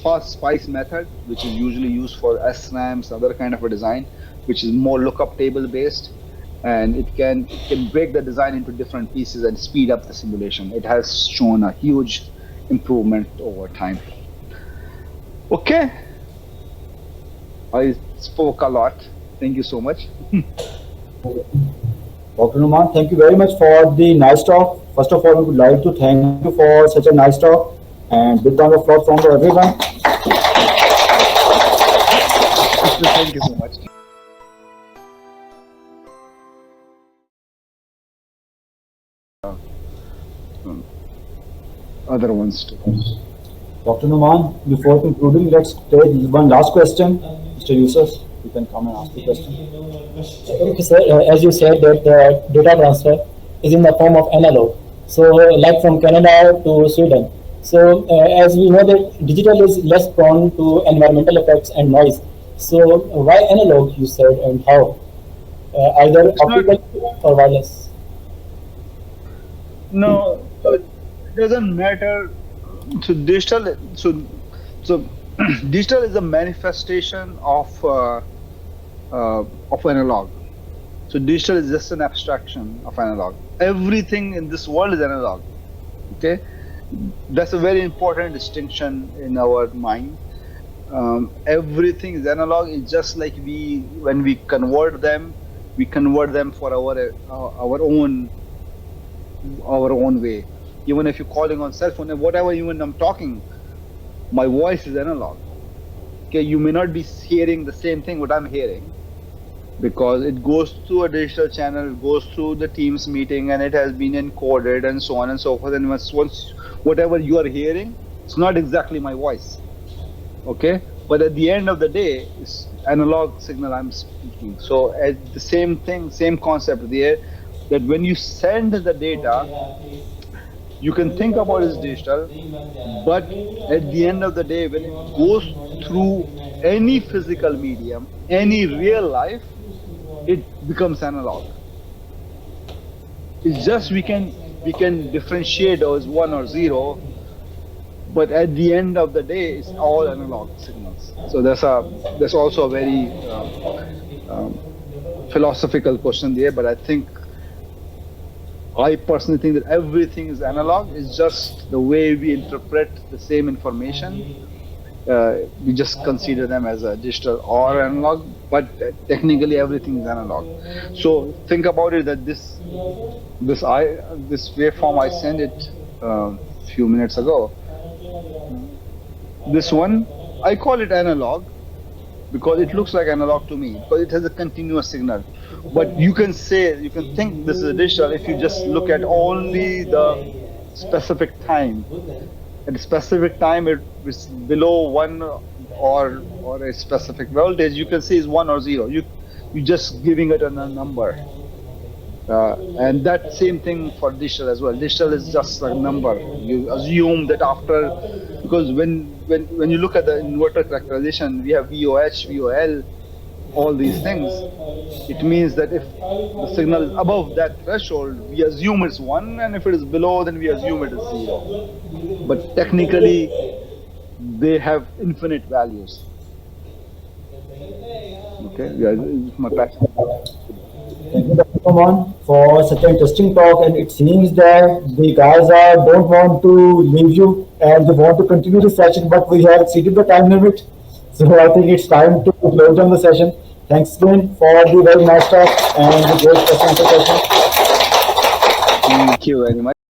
fast spice method, which is usually used for SRAMs, other kind of a design, which is more lookup table based, and it can break the design into different pieces and speed up the simulation. It has shown a huge improvement over time. Okay, I spoke a lot. Thank you so much. Dr. Numan, thank you very much for the nice talk. First of all, we would like to thank you for such a nice talk and big round of applause from everyone. Thank you so much. Um, Other ones too. Dr. Numan, before concluding, let's take one last question. Mr. Yusuf, you can come and ask the question. Okay, sir. As you said that the data transfer is in the form of analog. So, like from Canada to Sweden. So, as we know that digital is less prone to environmental effects and noise. So, why analog? You said, and how? Either It's not. optical or wireless. No, so it doesn't matter. So digital, so digital is a manifestation of analog. So digital is just an abstraction of analog. Everything in this world is analog. Okay, that's a very important distinction in our mind. Everything is analog. It's just like when we convert them for our own way. Even if you're calling on cell phone, whatever, even I'm talking, my voice is analog. Okay, you may not be hearing the same thing what I'm hearing, because it goes through a digital channel, it goes through the Teams meeting, and it has been encoded and so on and so forth. And once whatever you are hearing, it's not exactly my voice. Okay, but at the end of the day, it's analog signal I'm speaking. So at the same thing, same concept there, that when you send the data, you can think about it as digital, but at the end of the day, when it goes through any physical medium, any real life, it becomes analog. It's just we can differentiate as one or zero, but at the end of the day, it's all analog signals. So that's also a very um, philosophical question there. But I personally think that everything is analog. It's just the way we interpret the same information. We just consider them as a digital or analog, but technically everything is analog. So think about it that this waveform I sent it a few minutes ago. This one I call it analog because it looks like analog to me because it has a continuous signal. But you can think this is digital if you just look at only the specific time. At a specific time, it is below one or a specific voltage. You can say is one or zero. You just giving it a number. And that same thing for digital as well. Digital is just a number. You assume that after, because when you look at the inverter characterization, we have VOH, VOL, all these things. It means that if the signal is above that threshold, we assume it's one, and if it is below, then we assume it is zero. But technically, they have infinite values. Okay, yeah, it's my passion. Thank you, Dr. Aman, for such an interesting talk. And it seems that the guys don't want to leave you and they want to continue the session, but we have exceeded the time limit. So I think it's time to close down the session. Thanks again for the very nice talk and the great question and answer session. Thank you very much.